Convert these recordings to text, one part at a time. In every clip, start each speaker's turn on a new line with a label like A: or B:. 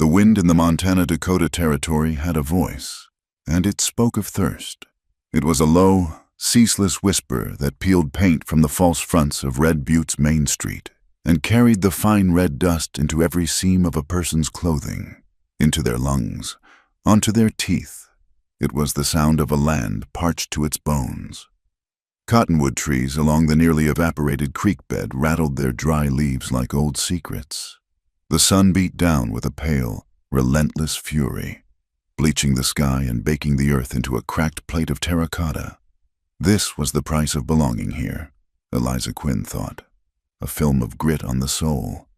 A: The wind in the Montana-Dakota territory had a voice, and it spoke of thirst. It was a low, ceaseless whisper that peeled paint from the false fronts of Red Butte's Main Street and carried the fine red dust into every seam of a person's clothing, into their lungs, onto their teeth. It was the sound of a land parched to its bones. Cottonwood trees along the nearly evaporated creek bed rattled their dry leaves like old secrets. The sun beat down with a pale, relentless fury, bleaching the sky and baking the earth into a cracked plate of terracotta. This was the price of belonging here, Eliza Quinn thought, a film of grit on the soul.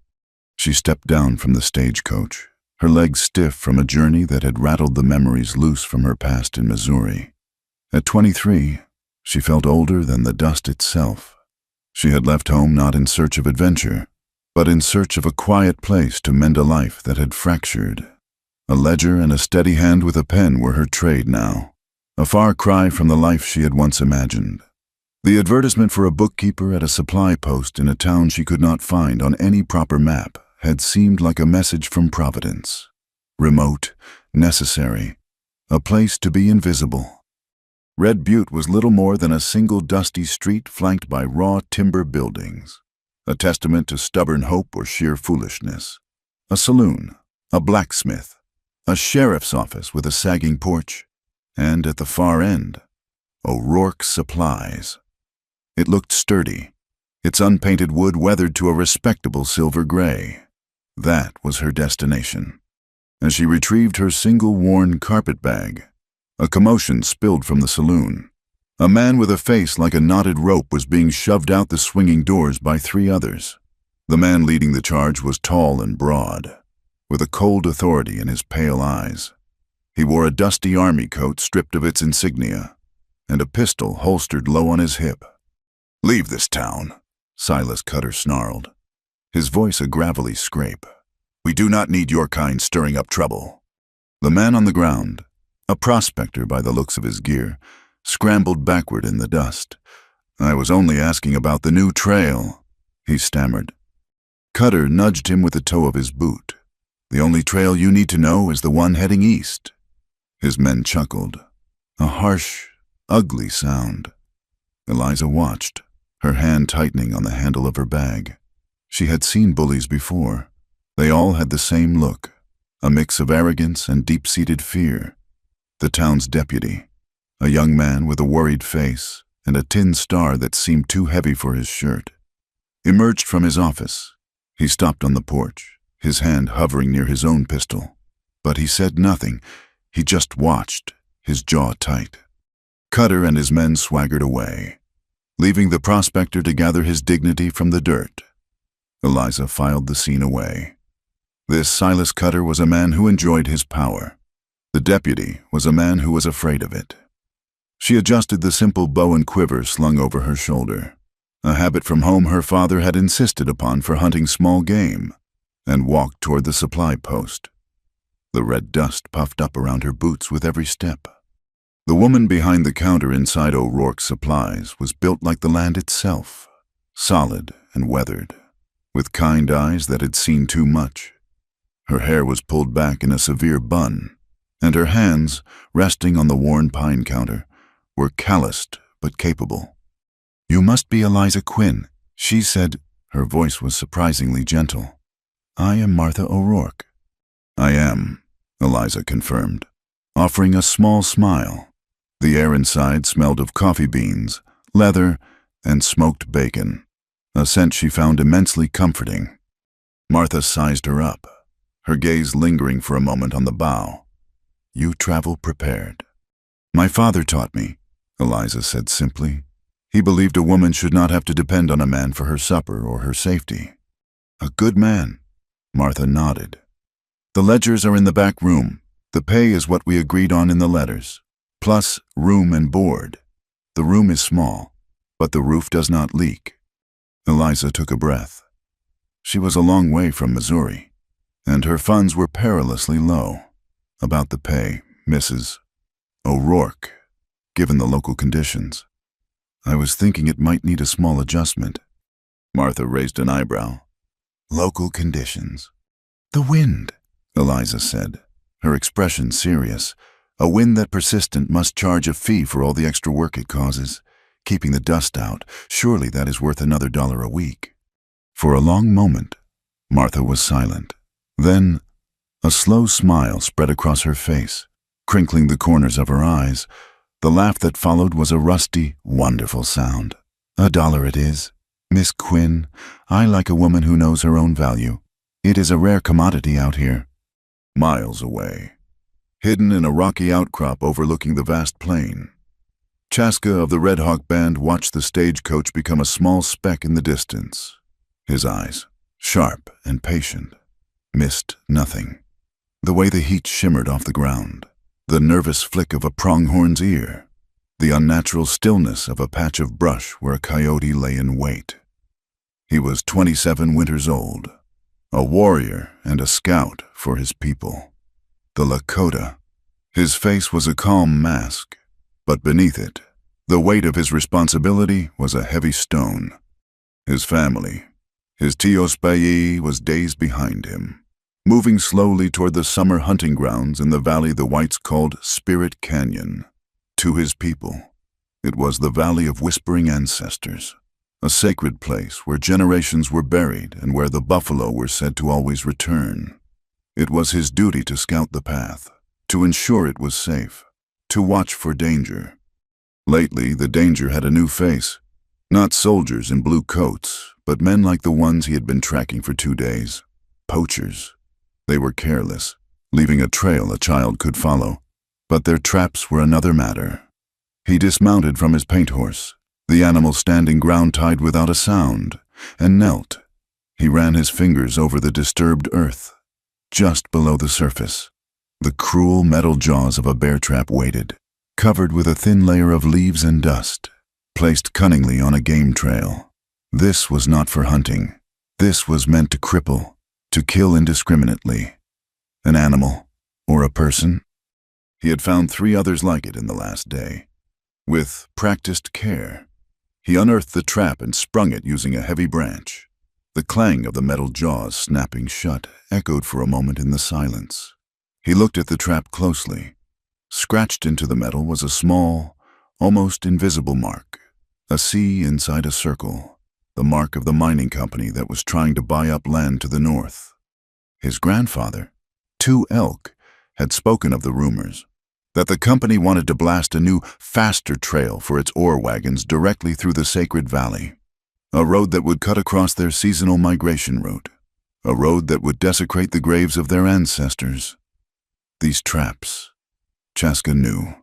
A: She stepped down from the stagecoach, her legs stiff from a journey that had rattled the memories loose from her past in Missouri. At 23, she felt older than the dust itself. She had left home not in search of adventure, but in search of a quiet place to mend a life that had fractured. A ledger and a steady hand with a pen were her trade now, a far cry from the life she had once imagined. The advertisement for a bookkeeper at a supply post in a town she could not find on any proper map had seemed like a message from Providence. Remote, necessary, a place to be invisible. Red Butte was little more than a single dusty street flanked by raw timber buildings, a testament to stubborn hope or sheer foolishness. A saloon, a blacksmith, a sheriff's office with a sagging porch, and at the far end, O'Rourke's Supplies. It looked sturdy, its unpainted wood weathered to a respectable silver gray. That was her destination. As she retrieved her single worn carpet bag, a commotion spilled from the saloon. A man with a face like a knotted rope was being shoved out the swinging doors by 3 others. The man leading the charge was tall and broad, with a cold authority in his pale eyes. He wore a dusty army coat stripped of its insignia, and a pistol holstered low on his hip. "Leave this town," Silas Cutter snarled, his voice a gravelly scrape. "We do not need your kind stirring up trouble." The man on the ground, a prospector by the looks of his gear, scrambled backward in the dust. "I was only asking about the new trail," he stammered. Cutter nudged him with the toe of his boot. "The only trail you need to know is the one heading east." His men chuckled, a harsh, ugly sound. Eliza watched, her hand tightening on the handle of her bag. She had seen bullies before. They all had the same look, a mix of arrogance and deep-seated fear. The town's deputy, a young man with a worried face and a tin star that seemed too heavy for his shirt, emerged from his office. He stopped on the porch, his hand hovering near his own pistol. But he said nothing. He just watched, his jaw tight. Cutter and his men swaggered away, leaving the prospector to gather his dignity from the dirt. Eliza filed the scene away. This Silas Cutter was a man who enjoyed his power. The deputy was a man who was afraid of it. She adjusted the simple bow and quiver slung over her shoulder, a habit from home her father had insisted upon for hunting small game, and walked toward the supply post. The red dust puffed up around her boots with every step. The woman behind the counter inside O'Rourke's Supplies was built like the land itself, solid and weathered, with kind eyes that had seen too much. Her hair was pulled back in a severe bun, and her hands, resting on the worn pine counter, were calloused but capable. "You must be Eliza Quinn," she said. Her voice was surprisingly gentle. "I am Martha O'Rourke." "I am," Eliza confirmed, offering a small smile. The air inside smelled of coffee beans, leather, and smoked bacon, a scent she found immensely comforting. Martha sized her up, her gaze lingering for a moment on the bow. "You travel prepared." "My father taught me," Eliza said simply. "He believed a woman should not have to depend on a man for her supper or her safety." "A good man," Martha nodded. "The ledgers are in the back room. The pay is what we agreed on in the letters, plus room and board. The room is small, but the roof does not leak." Eliza took a breath. She was a long way from Missouri, and her funds were perilously low. About the pay, Mrs. O'Rourke, given the local conditions. "I was thinking it might need a small adjustment." Martha raised an eyebrow. "Local conditions." "The wind," Eliza said, her expression serious. A wind that persistent must charge a fee for all the extra work it causes. Keeping the dust out, surely that is worth another $1 a week. For a long moment, Martha was silent. Then, a slow smile spread across her face, crinkling the corners of her eyes. The laugh that followed was a rusty, wonderful sound. $1 it is. Miss Quinn, I like a woman who knows her own value. It is a rare commodity out here. Miles away, hidden in a rocky outcrop overlooking the vast plain, Chaska of the Red Hawk Band watched the stagecoach become a small speck in the distance. His eyes, sharp and patient, missed nothing. The way the heat shimmered off the ground, the nervous flick of a pronghorn's ear, the unnatural stillness of a patch of brush where a coyote lay in wait. He was 27 winters old, a warrior and a scout for his people, the Lakota. His face was a calm mask, but beneath it, the weight of his responsibility was a heavy stone. His family, his Tiospayi, was days behind him, moving slowly toward the summer hunting grounds in the valley the whites called Spirit Canyon. To his people, it was the Valley of Whispering Ancestors, a sacred place where generations were buried and where the buffalo were said to always return. It was his duty to scout the path, to ensure it was safe, to watch for danger. Lately, the danger had a new face. Not soldiers in blue coats, but men like the ones he had been tracking for 2 days. Poachers. They were careless, leaving a trail a child could follow. But their traps were another matter. He dismounted from his paint horse, the animal standing ground-tied without a sound, and knelt. He ran his fingers over the disturbed earth. Just below the surface, the cruel metal jaws of a bear trap waited, covered with a thin layer of leaves and dust, placed cunningly on a game trail. This was not for hunting. This was meant to cripple, to kill indiscriminately. An animal, or a person? He had found 3 others like it in the last day. With practiced care, he unearthed the trap and sprung it using a heavy branch. The clang of the metal jaws snapping shut echoed for a moment in the silence. He looked at the trap closely. Scratched into the metal was a small, almost invisible mark, a C inside a circle, the mark of the mining company that was trying to buy up land to the north. His grandfather, 2 Elk, had spoken of the rumors that the company wanted to blast a new, faster trail for its ore wagons directly through the sacred valley, a road that would cut across their seasonal migration route, a road that would desecrate the graves of their ancestors. These traps, Chaska knew,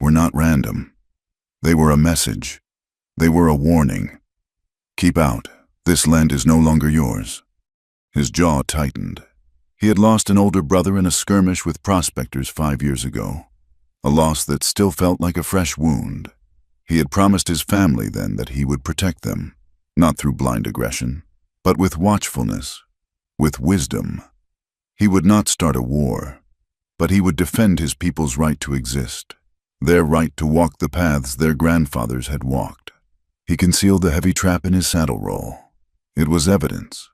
A: were not random. They were a message. They were a warning. Keep out. This land is no longer yours. His jaw tightened. He had lost an older brother in a skirmish with prospectors 5 years ago, a loss that still felt like a fresh wound. He had promised his family then that he would protect them, not through blind aggression, but with watchfulness, with wisdom. He would not start a war, but he would defend his people's right to exist, their right to walk the paths their grandfathers had walked. He concealed the heavy trap in his saddle roll. It was evidence,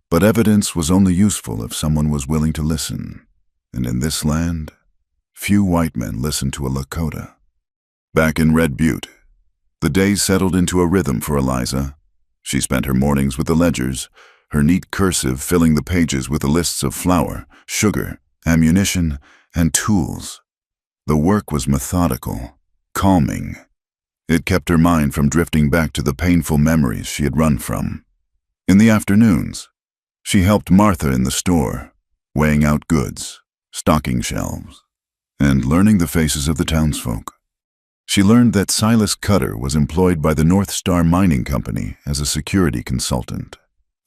A: but evidence was only useful if someone was willing to listen, and in this land, few white men listened to a Lakota. Back in Red Butte, the days settled into a rhythm for Eliza. She spent her mornings with the ledgers, her neat cursive filling the pages with the lists of flour, sugar, ammunition, and tools. The work was methodical, calming. It kept her mind from drifting back to the painful memories she had run from. In the afternoons, she helped Martha in the store, weighing out goods, stocking shelves, and learning the faces of the townsfolk. She learned that Silas Cutter was employed by the North Star Mining Company as a security consultant,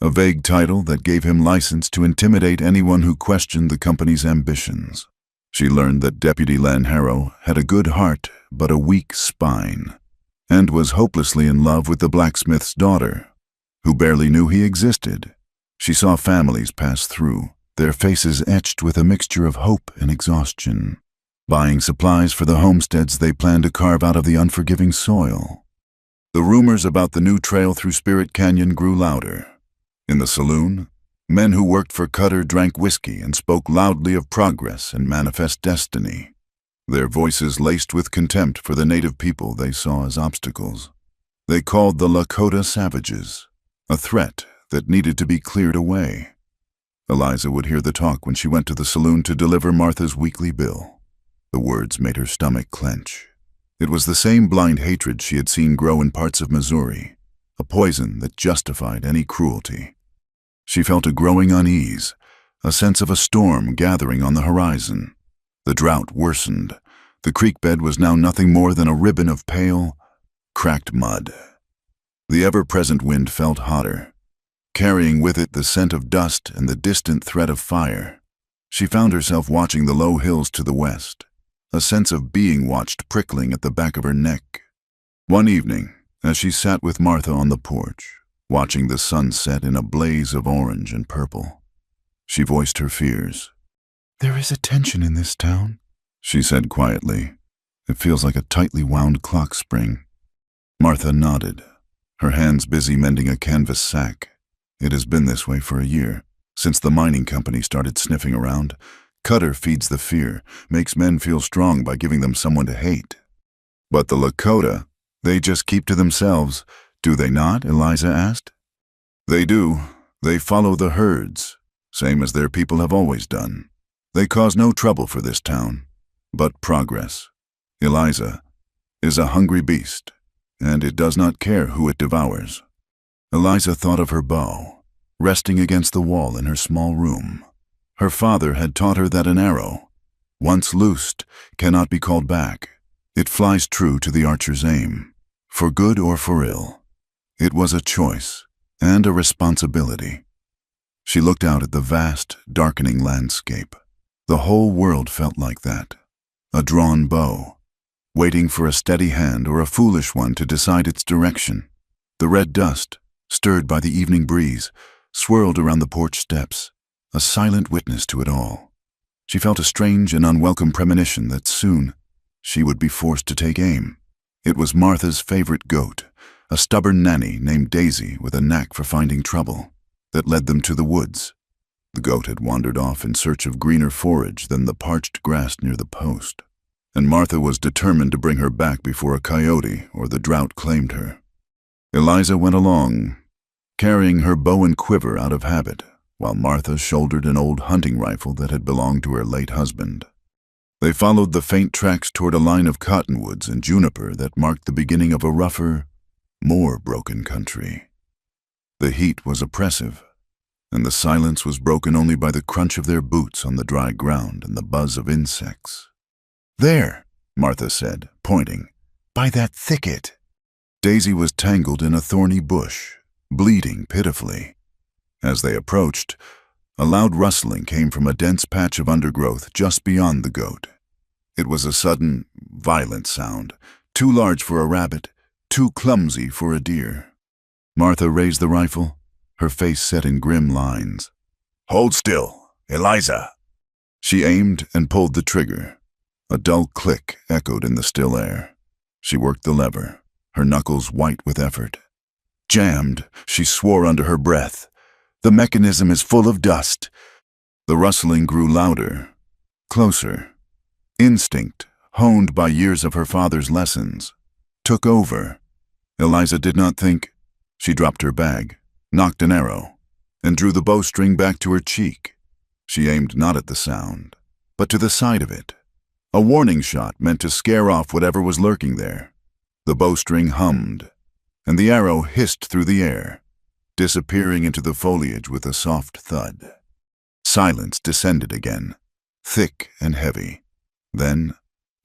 A: a vague title that gave him license to intimidate anyone who questioned the company's ambitions. She learned that Deputy Lanharrow had a good heart but a weak spine, and was hopelessly in love with the blacksmith's daughter, who barely knew he existed. She saw families pass through, their faces etched with a mixture of hope and exhaustion, buying supplies for the homesteads they planned to carve out of the unforgiving soil. The rumors about the new trail through Spirit Canyon grew louder. In the saloon, Men who worked for Cutter drank whiskey and spoke loudly of progress and manifest destiny, their voices laced with contempt for the native people they saw as obstacles. They called the Lakota savages, a threat that needed to be cleared away. Eliza would hear the talk when she went to the saloon to deliver Martha's weekly bill. The words made her stomach clench. It was the same blind hatred she had seen grow in parts of Missouri, a poison that justified any cruelty. She felt a growing unease, a sense of a storm gathering on the horizon. The drought worsened. The creek bed was now nothing more than a ribbon of pale, cracked mud. The ever-present wind felt hotter, carrying with it the scent of dust and the distant threat of fire. She found herself watching the low hills to the west, a sense of being watched prickling at the back of her neck. One evening, as she sat with Martha on the porch, watching the sun set in a blaze of orange and purple, she voiced her fears. "There is a tension in this town," she said quietly. "It feels like a tightly wound clock spring." Martha nodded, her hands busy mending a canvas sack. "It has been this way for a year, since the mining company started sniffing around. Cutter feeds the fear, makes men feel strong by giving them someone to hate. But the Lakota, they just keep to themselves, do they not?" Eliza asked. "They do. They follow the herds, same as their people have always done. They cause no trouble for this town, but progress. Eliza is a hungry beast, and it does not care who it devours." Eliza thought of her bow, resting against the wall in her small room. Her father had taught her that an arrow, once loosed, cannot be called back. It flies true to the archer's aim, for good or for ill. It was a choice and a responsibility. She looked out at the vast, darkening landscape. The whole world felt like that, a drawn bow, waiting for a steady hand or a foolish one to decide its direction. The red dust, stirred by the evening breeze, swirled around the porch steps, a silent witness to it all. She felt a strange and unwelcome premonition that soon she would be forced to take aim. It was Martha's favorite goat, a stubborn nanny named Daisy with a knack for finding trouble, that led them to the woods. The goat had wandered off in search of greener forage than the parched grass near the post, and Martha was determined to bring her back before a coyote or the drought claimed her. Eliza went along, carrying her bow and quiver out of habit, while Martha shouldered an old hunting rifle that had belonged to her late husband. They followed the faint tracks toward a line of cottonwoods and juniper that marked the beginning of a rougher, more broken country. The heat was oppressive, and the silence was broken only by the crunch of their boots on the dry ground and the buzz of insects. "There," Martha said, pointing, "by that thicket." Daisy was tangled in a thorny bush, bleeding pitifully. As they approached, a loud rustling came from a dense patch of undergrowth just beyond the goat. It was a sudden, violent sound, too large for a rabbit, too clumsy for a deer. Martha raised the rifle, her face set in grim lines. "Hold still, Eliza!" She aimed and pulled the trigger. A dull click echoed in the still air. She worked the lever, her knuckles white with effort. "Jammed," she swore under her breath. "The mechanism is full of dust." The rustling grew louder, closer. Instinct, honed by years of her father's lessons, took over. Eliza did not think. She dropped her bag, nocked an arrow, and drew the bowstring back to her cheek. She aimed not at the sound, but to the side of it. A warning shot meant to scare off whatever was lurking there. The bowstring hummed, and the arrow hissed through the air, disappearing into the foliage with a soft thud. Silence descended again, thick and heavy. Then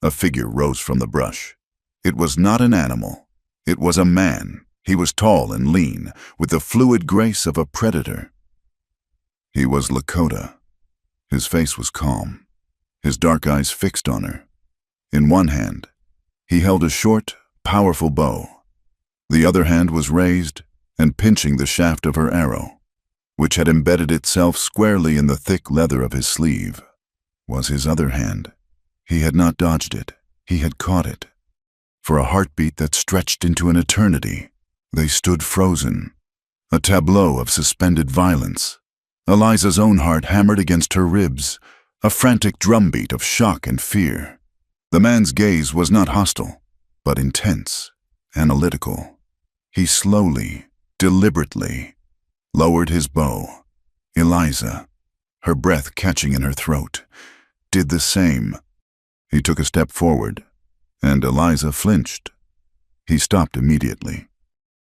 A: a figure rose from the brush. It was not an animal. It was a man. He was tall and lean, with the fluid grace of a predator. He was Lakota. His face was calm, his dark eyes fixed on her. In one hand, he held a short, powerful bow. The other hand was raised and pinching the shaft of her arrow, which had embedded itself squarely in the thick leather of his sleeve. Was his other hand. He had not dodged it. He had caught it. For a heartbeat that stretched into an eternity, they stood frozen, a tableau of suspended violence, Eliza's own heart hammered against her ribs, a frantic drumbeat of shock and fear. The man's gaze was not hostile, but intense, analytical. He slowly, deliberately, lowered his bow. Eliza, her breath catching in her throat, did the same. He took a step forward, and Eliza flinched. He stopped immediately.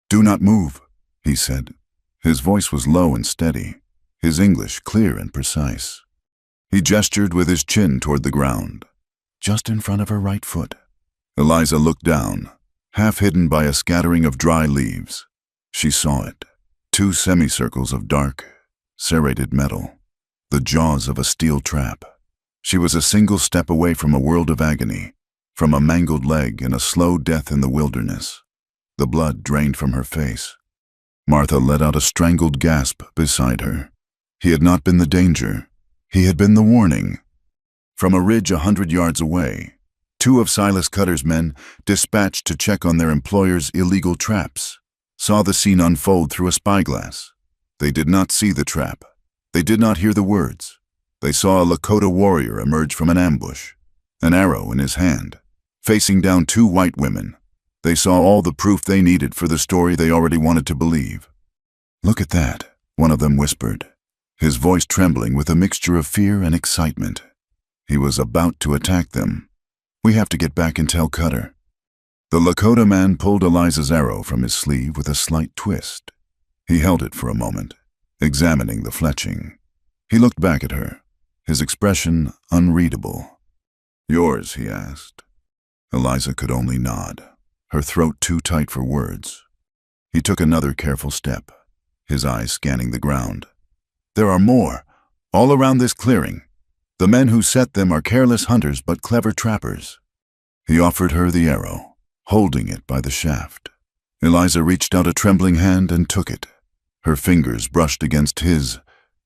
A: "Do not move," he said. His voice was low and steady, his English clear and precise. He gestured with his chin toward the ground, just in front of her right foot. Eliza looked down, half hidden by a scattering of dry leaves. She saw it, two semicircles of dark, serrated metal, the jaws of a steel trap. She was a single step away from a world of agony, from a mangled leg and a slow death in the wilderness. The blood drained from her face. Martha let out a strangled gasp beside her. He had not been the danger. He had been the warning. From a ridge 100 yards away, two of Silas Cutter's men, dispatched to check on their employer's illegal traps, saw the scene unfold through a spyglass. They did not see the trap. They did not hear the words. They saw a Lakota warrior emerge from an ambush, an arrow in his hand, facing down two white women. They saw all the proof they needed for the story they already wanted to believe. "Look at that," one of them whispered, his voice trembling with a mixture of fear and excitement. He was about to attack them. "We have to get back and tell Cutter." The Lakota man pulled Eliza's arrow from his sleeve with a slight twist. He held it for a moment, examining the fletching. He looked back at her, his expression unreadable. "Yours?" he asked. Eliza could only nod, her throat too tight for words. He took another careful step, his eyes scanning the ground. "There are more, all around this clearing. The men who set them are careless hunters but clever trappers." He offered her the arrow, holding it by the shaft. Eliza reached out a trembling hand and took it. Her fingers brushed against his,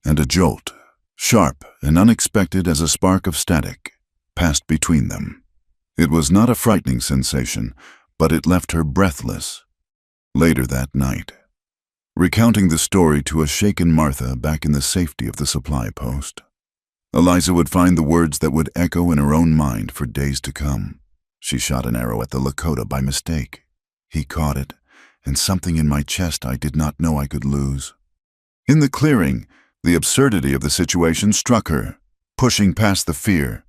A: and a jolt, sharp and unexpected as a spark of static, passed between them. It was not a frightening sensation, but it left her breathless. Later that night, recounting the story to a shaken Martha back in the safety of the supply post, Eliza would find the words that would echo in her own mind for days to come. "She shot an arrow at the Lakota by mistake. He caught it, and something in my chest I did not know I could lose." In the clearing, the absurdity of the situation struck her, pushing past the fear.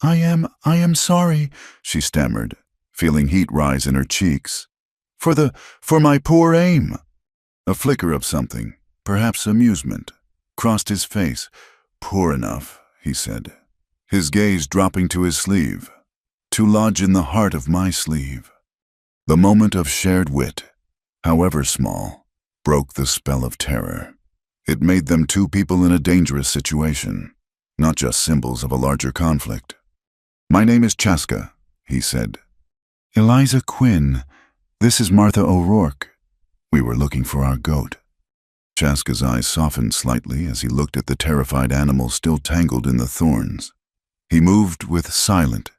A: I am sorry," she stammered, feeling heat rise in her cheeks. For my poor aim." A flicker of something, perhaps amusement, crossed his face. "Poor enough," he said, his gaze dropping to his sleeve, "to lodge in the heart of my sleeve." The moment of shared wit, however small, broke the spell of terror. It made them two people in a dangerous situation, not just symbols of a larger conflict. "My name is Chaska," he said. "Eliza Quinn. This is Martha O'Rourke. We were looking for our goat." Chaska's eyes softened slightly as he looked at the terrified animal still tangled in the thorns. He moved with silent,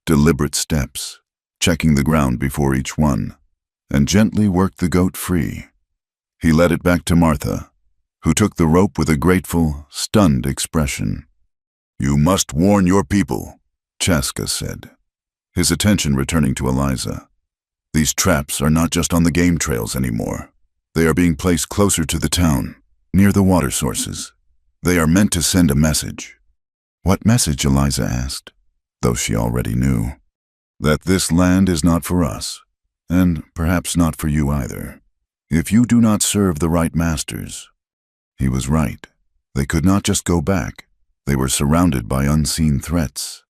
A: deliberate steps, checking the ground before each one, and gently worked the goat free. He led it back to Martha, who took the rope with a grateful, stunned expression. "You must warn your people," Chaska said, his attention returning to Eliza. "These traps are not just on the game trails anymore. They are being placed closer to the town, near the water sources. They are meant to send a message." "What message?" Eliza asked, though she already knew. "That this land is not for us, and perhaps not for you either. If you do not serve the right masters." He was right. They could not just go back. They were surrounded by unseen threats.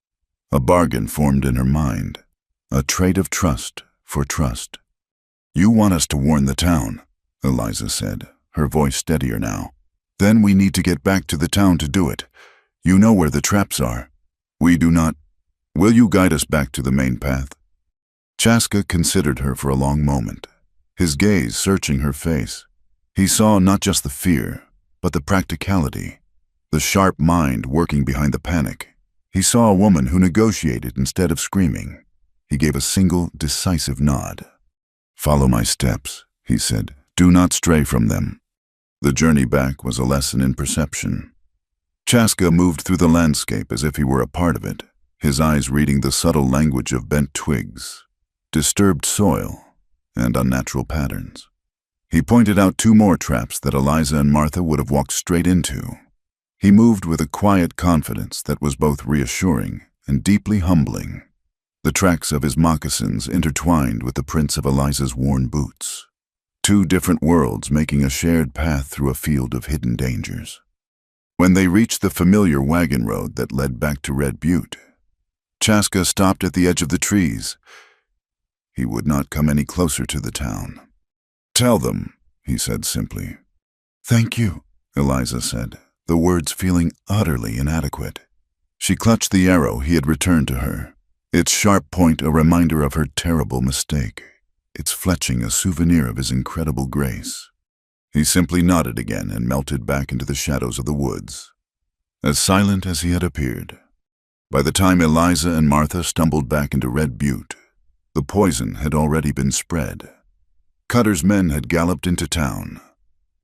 A: A bargain formed in her mind, a trade of trust for trust. "You want us to warn the town," Eliza said, her voice steadier now. "Then we need to get back to the town to do it. You know where the traps are. We do not. Will you guide us back to the main path?" Chaska considered her for a long moment, his gaze searching her face. He saw not just the fear, but the practicality, the sharp mind working behind the panic. He saw a woman who negotiated instead of screaming. He gave a single, decisive nod. "Follow my steps," he said. "Do not stray from them." The journey back was a lesson in perception. Chaska moved through the landscape as if he were a part of it, his eyes reading the subtle language of bent twigs, disturbed soil, and unnatural patterns. He pointed out 2 more traps that Eliza and Martha would have walked straight into. He moved with a quiet confidence that was both reassuring and deeply humbling. The tracks of his moccasins intertwined with the prints of Eliza's worn boots. 2 different worlds making a shared path through a field of hidden dangers. When they reached the familiar wagon road that led back to Red Butte, Chaska stopped at the edge of the trees. He would not come any closer to the town. "Tell them," he said simply. "Thank you," Eliza said, the words feeling utterly inadequate. She clutched the arrow he had returned to her, its sharp point a reminder of her terrible mistake, its fletching a souvenir of his incredible grace. He simply nodded again and melted back into the shadows of the woods, as silent as he had appeared. By the time Eliza and Martha stumbled back into Red Butte, the poison had already been spread. Cutter's men had galloped into town,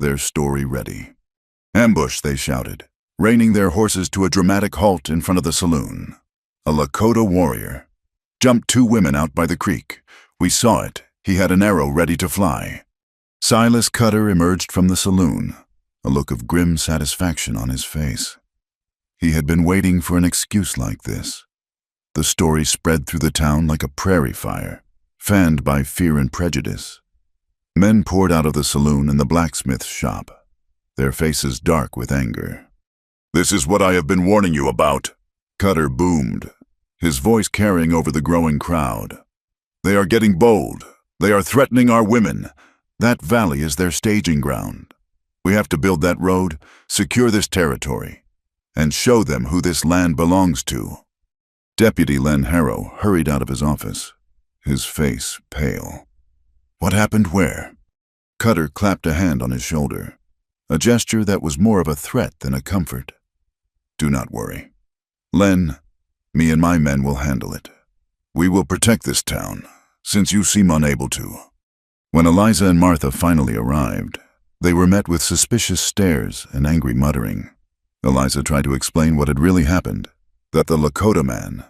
A: their story ready. "Ambush," they shouted, reining their horses to a dramatic halt in front of the saloon. "A Lakota warrior jumped 2 women out by the creek. We saw it. He had an arrow ready to fly." Silas Cutter emerged from the saloon, a look of grim satisfaction on his face. He had been waiting for an excuse like this. The story spread through the town like a prairie fire, fanned by fear and prejudice. Men poured out of the saloon and the blacksmith's shop, their faces dark with anger. "This is what I have been warning you about," Cutter boomed, his voice carrying over the growing crowd. "They are getting bold. They are threatening our women. That valley is their staging ground. We have to build that road, secure this territory, and show them who this land belongs to." Deputy Len Harrow hurried out of his office, his face pale. "What happened where?" Cutter clapped a hand on his shoulder, a gesture that was more of a threat than a comfort. "Do not worry. Len, me and my men will handle it. We will protect this town, since you seem unable to." When Eliza and Martha finally arrived, they were met with suspicious stares and angry muttering. Eliza tried to explain what had really happened, that the Lakota man,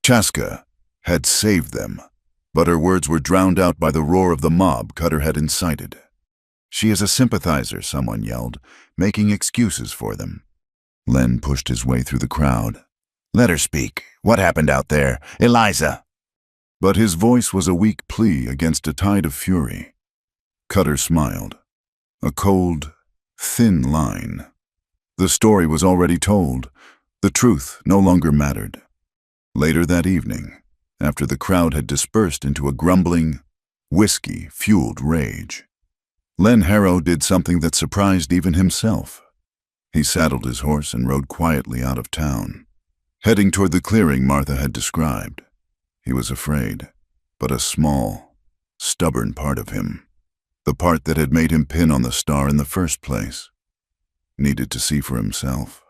A: Chaska, had saved them, but her words were drowned out by the roar of the mob Cutter had incited. "She is a sympathizer," someone yelled, making excuses for them. Len pushed his way through the crowd. "Let her speak. What happened out there? Eliza!" But his voice was a weak plea against a tide of fury. Cutter smiled. A cold, thin line. The story was already told. The truth no longer mattered. Later that evening, after the crowd had dispersed into a grumbling, whiskey-fueled rage, Len Harrow did something that surprised even himself. He saddled his horse and rode quietly out of town, heading toward the clearing Martha had described. He was afraid, but a small, stubborn part of him, the part that had made him pin on the star in the first place, needed to see for himself.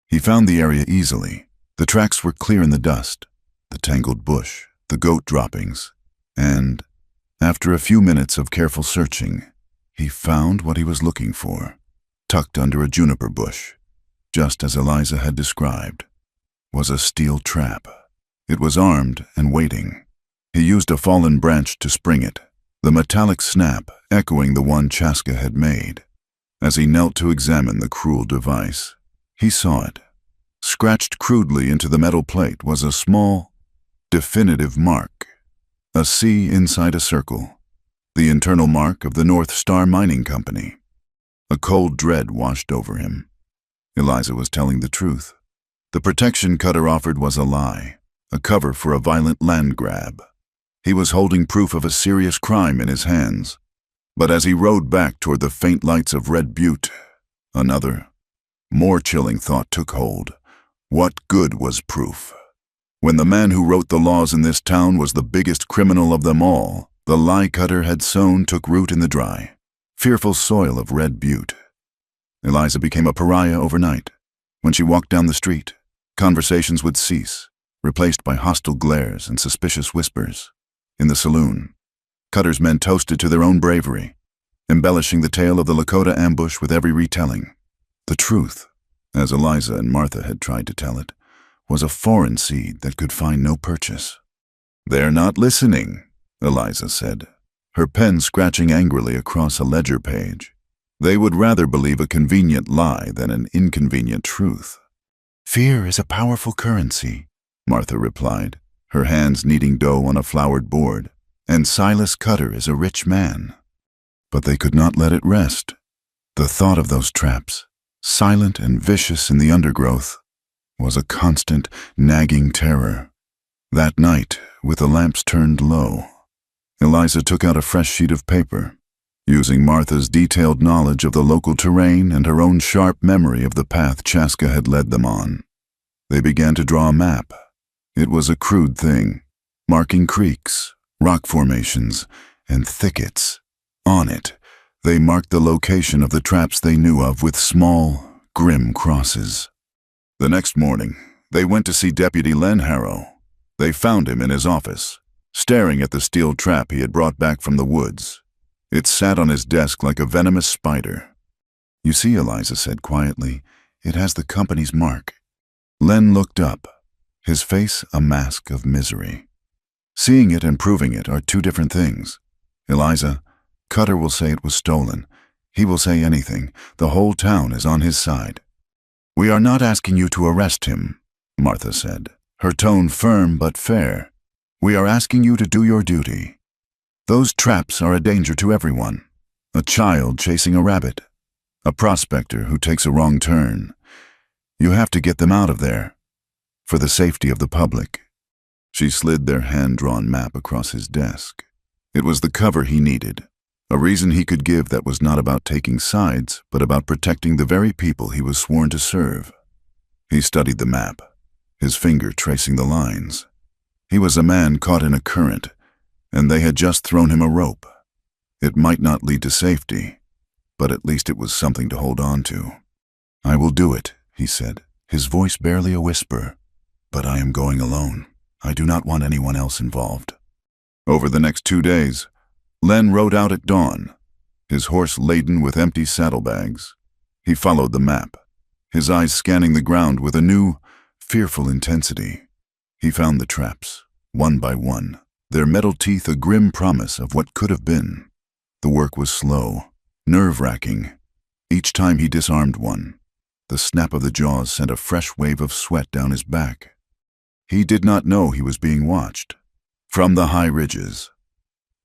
A: He found the area easily. The tracks were clear in the dust, the tangled bush, the goat droppings, and, after a few minutes of careful searching, he found what he was looking for, tucked under a juniper bush, just as Eliza had described, was a steel trap. It was armed and waiting. He used a fallen branch to spring it, the metallic snap echoing the one Chaska had made. As he knelt to examine the cruel device, he saw it. Scratched crudely into the metal plate was a small, definitive mark, a C inside a circle, the internal mark of the North Star Mining Company. A cold dread washed over him. Eliza was telling the truth. The protection Cutter offered was a lie, a cover for a violent land grab. He was holding proof of a serious crime in his hands. But as he rode back toward the faint lights of Red Butte, another, more chilling thought took hold. What good was proof? When the man who wrote the laws in this town was the biggest criminal of them all, the lie Cutter had sown took root in the dry, fearful soil of Red Butte. Eliza became a pariah overnight. When she walked down the street, conversations would cease, replaced by hostile glares and suspicious whispers. In the saloon, Cutter's men toasted to their own bravery. embellishing the tale of the Lakota ambush with every retelling. The truth, as Eliza and Martha had tried to tell it, was a foreign seed that could find no purchase. "They're not listening," Eliza said, her pen scratching angrily across a ledger page. "They would rather believe a convenient lie than an inconvenient truth." "Fear is a powerful currency," Martha replied, her hands kneading dough on a floured board, "and Silas Cutter is a rich man." But they could not let it rest. The thought of those traps, silent and vicious in the undergrowth, was a constant, nagging terror. That night, with the lamps turned low, Eliza took out a fresh sheet of paper. Using Martha's detailed knowledge of the local terrain and her own sharp memory of the path Chaska had led them on, they began to draw a map. It was a crude thing, marking creeks, rock formations, and thickets. On it, they marked the location of the traps they knew of with small, grim crosses. The next morning, they went to see Deputy Len Harrow. They found him in his office, staring at the steel trap he had brought back from the woods. It sat on his desk like a venomous spider. "You see," Eliza said quietly, "it has the company's mark." Len looked up, his face a mask of misery. "Seeing it and proving it are two different things. Eliza, Cutter will say it was stolen. He will say anything. The whole town is on his side." "We are not asking you to arrest him," Martha said, her tone firm but fair. "We are asking you to do your duty. Those traps are a danger to everyone. A child chasing a rabbit, a prospector who takes a wrong turn. You have to get them out of there, for the safety of the public." She slid their hand-drawn map across his desk. It was the cover he needed, a reason he could give that was not about taking sides, but about protecting the very people he was sworn to serve. He studied the map, his finger tracing the lines. He was a man caught in a current, and they had just thrown him a rope. It might not lead to safety, but at least it was something to hold on to. "I will do it," he said, his voice barely a whisper. "But I am going alone. I do not want anyone else involved." Over the next 2 days, Len rode out at dawn, his horse laden with empty saddlebags. He followed the map, his eyes scanning the ground with a new, fearful intensity. He found the traps, one by one, their metal teeth a grim promise of what could have been. The work was slow, nerve-wracking. Each time he disarmed one, the snap of the jaws sent a fresh wave of sweat down his back. He did not know he was being watched. From the high ridges,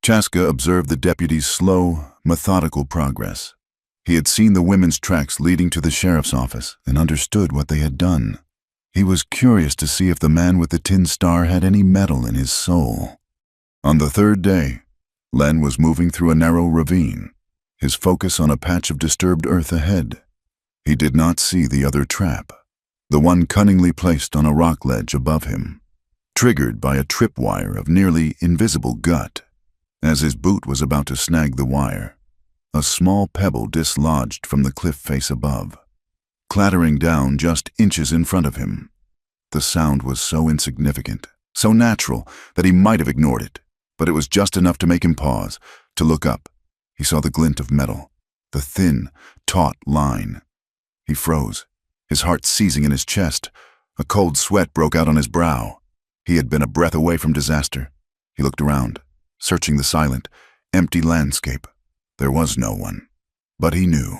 A: Chaska observed the deputy's slow, methodical progress. He had seen the women's tracks leading to the sheriff's office and understood what they had done. He was curious to see if the man with the tin star had any metal in his soul. On the 3rd day, Len was moving through a narrow ravine, his focus on a patch of disturbed earth ahead. He did not see the other trap, the one cunningly placed on a rock ledge above him, triggered by a tripwire of nearly invisible gut. As his boot was about to snag the wire, a small pebble dislodged from the cliff face above, clattering down just inches in front of him. The sound was so insignificant, so natural, that he might have ignored it, but it was just enough to make him pause, to look up. He saw the glint of metal, the thin, taut line. He froze, his heart seizing in his chest. A cold sweat broke out on his brow. He had been a breath away from disaster. He looked around, searching the silent, empty landscape. There was no one. But he knew,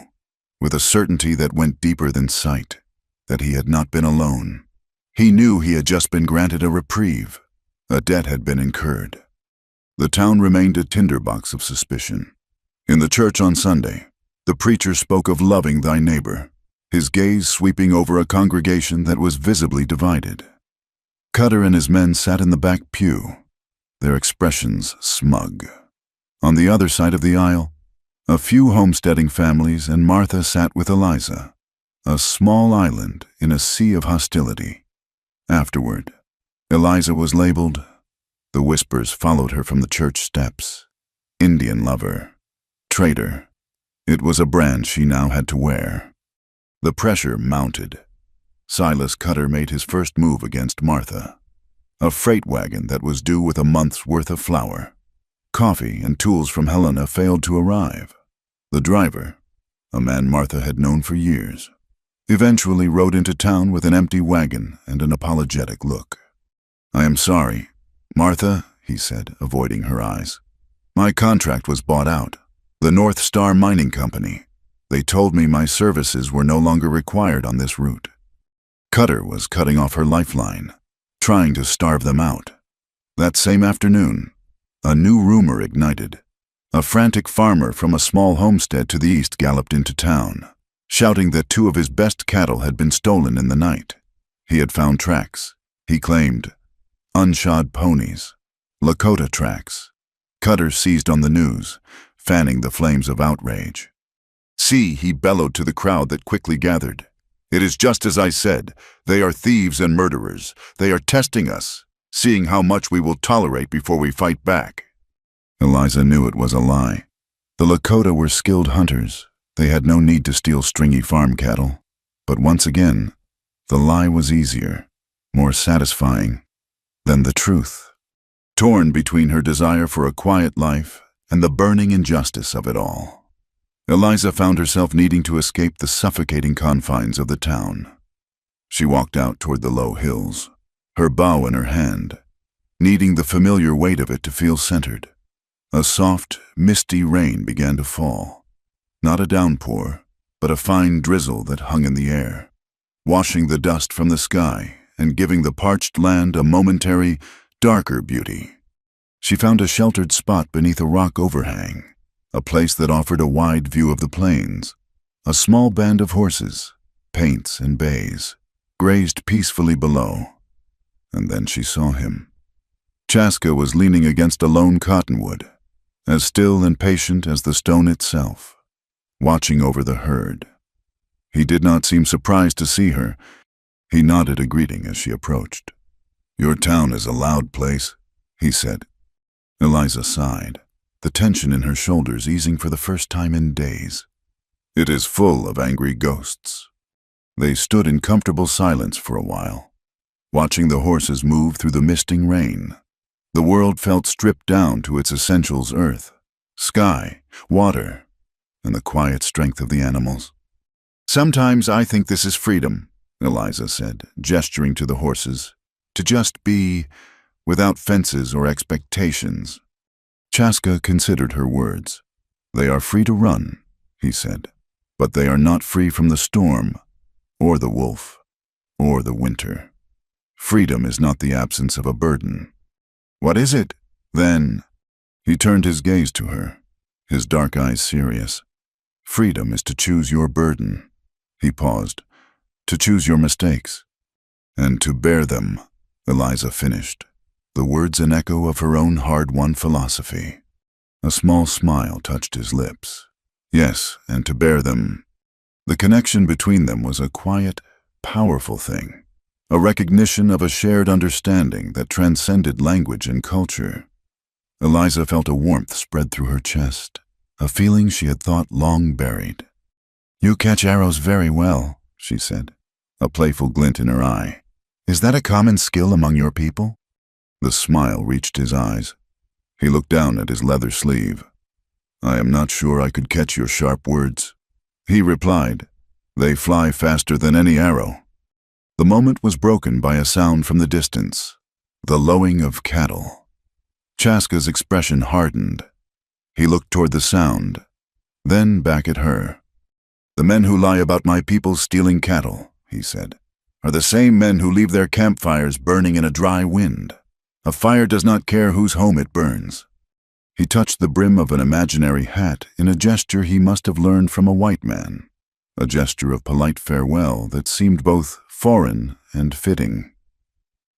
A: with a certainty that went deeper than sight, that he had not been alone. He knew he had just been granted a reprieve. A debt had been incurred. The town remained a tinderbox of suspicion. In the church on Sunday, the preacher spoke of loving thy neighbor, his gaze sweeping over a congregation that was visibly divided. Cutter and his men sat in the back pew, their expressions smug. On the other side of the aisle, a few homesteading families and Martha sat with Eliza, a small island in a sea of hostility. Afterward, Eliza was labeled. The whispers followed her from the church steps. Indian lover, traitor. It was a brand she now had to wear. The pressure mounted. Silas Cutter made his first move against Martha. A freight wagon that was due with a month's worth of flour. Coffee and tools from Helena failed to arrive. The driver, a man Martha had known for years, eventually rode into town with an empty wagon and an apologetic look. "I am sorry, Martha," he said, avoiding her eyes. "My contract was bought out. The North Star Mining Company. They told me my services were no longer required on this route." Cutter was cutting off her lifeline, trying to starve them out. That same afternoon, a new rumor ignited. A frantic farmer from a small homestead to the east galloped into town, shouting that 2 of his best cattle had been stolen in the night. He had found tracks, he claimed, unshod ponies, Lakota tracks. Cutter seized on the news, fanning the flames of outrage. "See," he bellowed to the crowd that quickly gathered. "It is just as I said. They are thieves and murderers. They are testing us, seeing how much we will tolerate before we fight back." Eliza knew it was a lie. The Lakota were skilled hunters. They had no need to steal stringy farm cattle. But once again, the lie was easier, more satisfying than the truth. Torn between her desire for a quiet life and the burning injustice of it all, Eliza found herself needing to escape the suffocating confines of the town. She walked out toward the low hills, her bow in her hand, needing the familiar weight of it to feel centered. A soft, misty rain began to fall. Not a downpour, but a fine drizzle that hung in the air, washing the dust from the sky and giving the parched land a momentary, darker beauty. She found a sheltered spot beneath a rock overhang, a place that offered a wide view of the plains. A small band of horses, paints and bays, grazed peacefully below. And then she saw him. Chaska was leaning against a lone cottonwood, as still and patient as the stone itself, watching over the herd. He did not seem surprised to see her. He nodded a greeting as she approached. "Your town is a loud place," he said. Eliza sighed, the tension in her shoulders easing for the first time in days. "It is full of angry ghosts." They stood in comfortable silence for a while, watching the horses move through the misting rain. The world felt stripped down to its essentials: earth, sky, water, and the quiet strength of the animals. "Sometimes I think this is freedom," Eliza said, gesturing to the horses, "to just be, without fences or expectations." Chaska considered her words. "They are free to run," he said, "but they are not free from the storm, or the wolf, or the winter. Freedom is not the absence of a burden." "What is it, then?" He turned his gaze to her, his dark eyes serious. "Freedom is to choose your burden." He paused. "To choose your mistakes, and to bear them," Eliza finished, the words an echo of her own hard-won philosophy. A small smile touched his lips. "Yes, and to bear them." The connection between them was a quiet, powerful thing. A recognition of a shared understanding that transcended language and culture. Eliza felt a warmth spread through her chest, a feeling she had thought long buried. "You catch arrows very well," she said, a playful glint in her eye. "Is that a common skill among your people?" The smile reached his eyes. He looked down at his leather sleeve. "I am not sure I could catch your sharp words," he replied. "They fly faster than any arrow." The moment was broken by a sound from the distance, the lowing of cattle. Chaska's expression hardened. He looked toward the sound, then back at her. "The men who lie about my people stealing cattle," he said, "are the same men who leave their campfires burning in a dry wind. A fire does not care whose home it burns." He touched the brim of an imaginary hat in a gesture he must have learned from a white man, a gesture of polite farewell that seemed both foreign and fitting.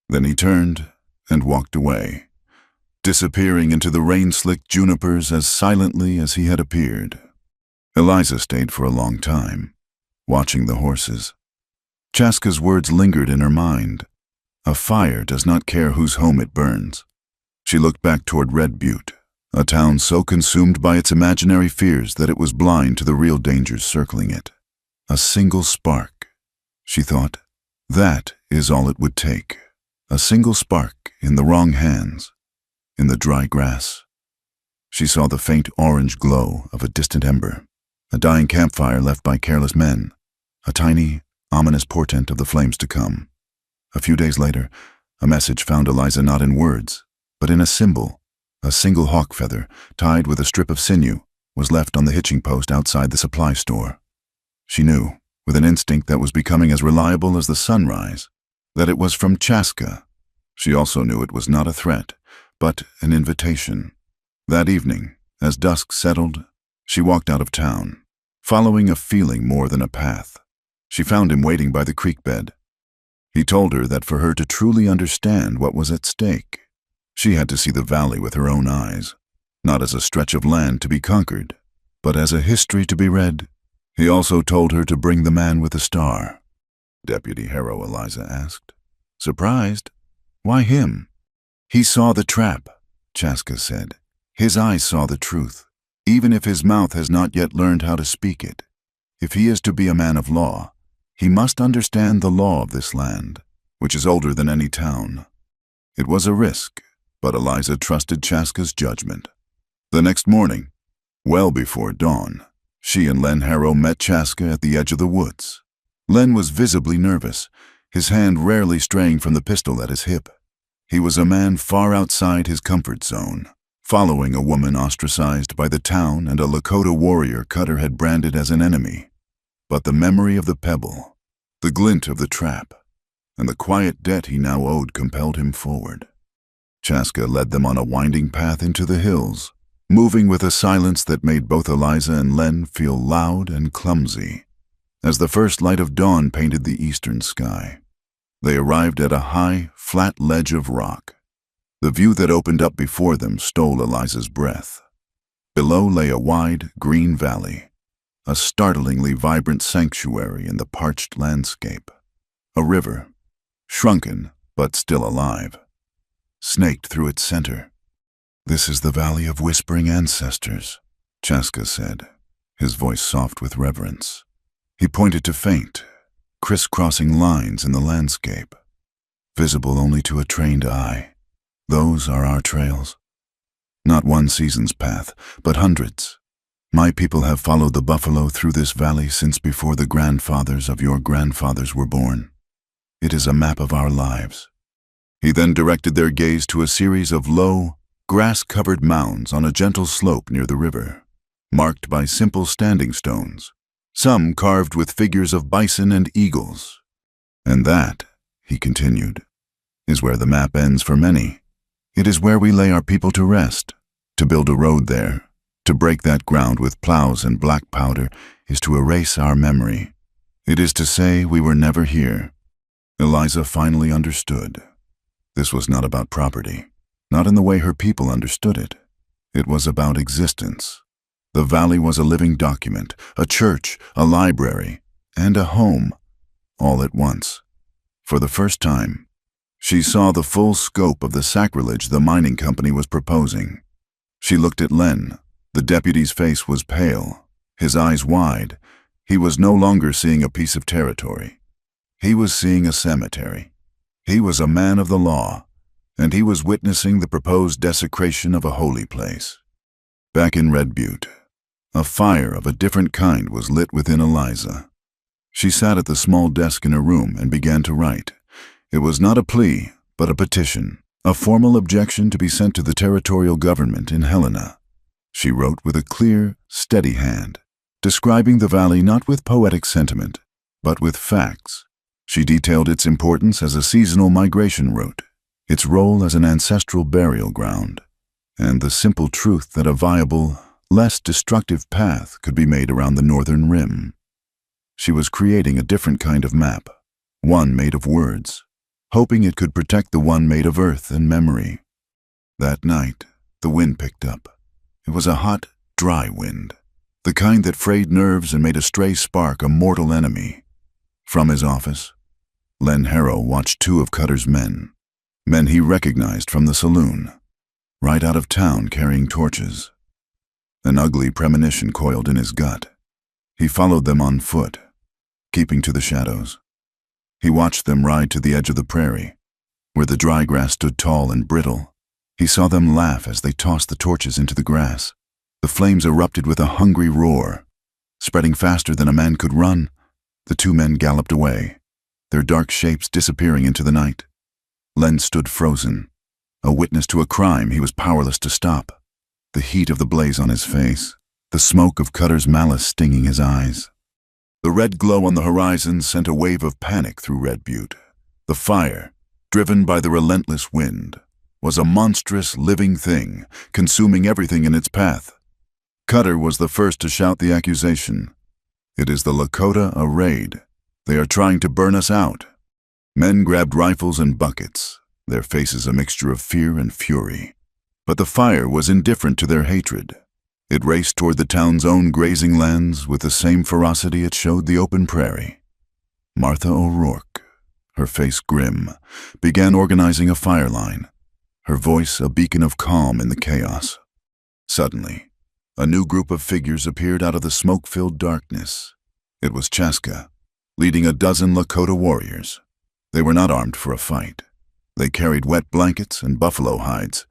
A: Then he turned and walked away, disappearing into the rain-slicked junipers as silently as he had appeared. Eliza stayed for a long time, watching the horses. Chaska's words lingered in her mind. A fire does not care whose home it burns. She looked back toward Red Butte, a town so consumed by its imaginary fears that it was blind to the real dangers circling it. A single spark, she thought. That is all it would take. A single spark in the wrong hands, in the dry grass. She saw the faint orange glow of a distant ember. A dying campfire left by careless men, a tiny, ominous portent of the flames to come. A few days later, a message found Eliza not in words, but in a symbol. A single hawk feather, tied with a strip of sinew, was left on the hitching post outside the supply store. She knew, with an instinct that was becoming as reliable as the sunrise, that it was from Chaska. She also knew it was not a threat, but an invitation. That evening, as dusk settled, she walked out of town, following a feeling more than a path. She found him waiting by the creek bed. He told her that for her to truly understand what was at stake, she had to see the valley with her own eyes, not as a stretch of land to be conquered, but as a history to be read. He also told her to bring the man with the star. Deputy Harrow, Eliza asked. Surprised? Why him? He saw the trap, Chaska said. His eyes saw the truth, even if his mouth has not yet learned how to speak it. If he is to be a man of law, he must understand the law of this land, which is older than any town. It was a risk, but Eliza trusted Chaska's judgment. The next morning, well before dawn, she and Len Harrow met Chaska at the edge of the woods. Len was visibly nervous, his hand rarely straying from the pistol at his hip. He was a man far outside his comfort zone, following a woman ostracized by the town and a Lakota warrior Cutter had branded as an enemy. But the memory of the pebble, the glint of the trap, and the quiet debt he now owed compelled him forward. Chaska led them on a winding path into the hills, moving with a silence that made both Eliza and Len feel loud and clumsy. As the first light of dawn painted the eastern sky, they arrived at a high, flat ledge of rock. The view that opened up before them stole Eliza's breath. Below lay a wide, green valley, a startlingly vibrant sanctuary in the parched landscape. A river, shrunken but still alive, snaked through its center. This is the Valley of Whispering Ancestors, Chaska said, his voice soft with reverence. He pointed to faint, crisscrossing lines in the landscape, visible only to a trained eye. Those are our trails. Not one season's path, but hundreds. My people have followed the buffalo through this valley since before the grandfathers of your grandfathers were born. It is a map of our lives. He then directed their gaze to a series of low, grass-covered mounds on a gentle slope near the river, marked by simple standing stones, some carved with figures of bison and eagles. And that, he continued, is where the map ends for many. It is where we lay our people to rest. To build a road there, to break that ground with plows and black powder, is to erase our memory. It is to say we were never here. Eliza finally understood. This was not about property, not in the way her people understood it. It was about existence. The valley was a living document, a church, a library, and a home, all at once. For the first time, she saw the full scope of the sacrilege the mining company was proposing. She looked at Len. The deputy's face was pale, his eyes wide. He was no longer seeing a piece of territory. He was seeing a cemetery. He was a man of the law, and he was witnessing the proposed desecration of a holy place. Back in Red Butte, a fire of a different kind was lit within Eliza. She sat at the small desk in her room and began to write. It was not a plea, but a petition, a formal objection to be sent to the territorial government in Helena. She wrote with a clear, steady hand, describing the valley not with poetic sentiment, but with facts. She detailed its importance as a seasonal migration route, its role as an ancestral burial ground, and the simple truth that a viable, less destructive path could be made around the northern rim. She was creating a different kind of map, one made of words, hoping it could protect the one made of earth and memory. That night, the wind picked up. It was a hot, dry wind, the kind that frayed nerves and made a stray spark a mortal enemy. From his office, Len Harrow watched two of Cutter's men he recognized from the saloon, right out of town carrying torches. An ugly premonition coiled in his gut. He followed them on foot, keeping to the shadows. He watched them ride to the edge of the prairie, where the dry grass stood tall and brittle. He saw them laugh as they tossed the torches into the grass. The flames erupted with a hungry roar, Spreading faster than a man could run, the two men galloped away, their dark shapes disappearing into the night. Len stood frozen, a witness to a crime he was powerless to stop, the heat of the blaze on his face, the smoke of Cutter's malice stinging his eyes. The red glow on the horizon sent a wave of panic through Red Butte. The fire, driven by the relentless wind, was a monstrous living thing, consuming everything in its path. Cutter was the first to shout the accusation. "It is the Lakota, a raid. They are trying to burn us out." Men grabbed rifles and buckets, their faces a mixture of fear and fury. But the fire was indifferent to their hatred. It raced toward the town's own grazing lands with the same ferocity it showed the open prairie. Martha O'Rourke, her face grim, began organizing a fire line, her voice a beacon of calm in the chaos. Suddenly, a new group of figures appeared out of the smoke-filled darkness. It was Chaska, leading a dozen Lakota warriors. They were not armed for a fight. They carried wet blankets and buffalo hides.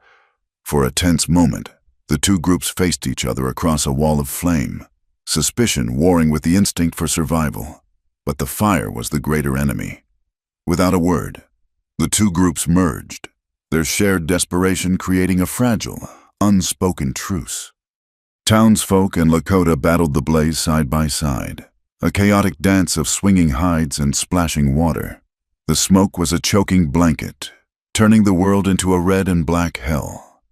A: For a tense moment, the two groups faced each other across a wall of flame, suspicion warring with the instinct for survival. But the fire was the greater enemy. Without a word, the two groups merged, their shared desperation creating a fragile, unspoken truce. Townsfolk and Lakota battled the blaze side by side, a chaotic dance of swinging hides and splashing water. The smoke was a choking blanket, turning the world into a red and black hell.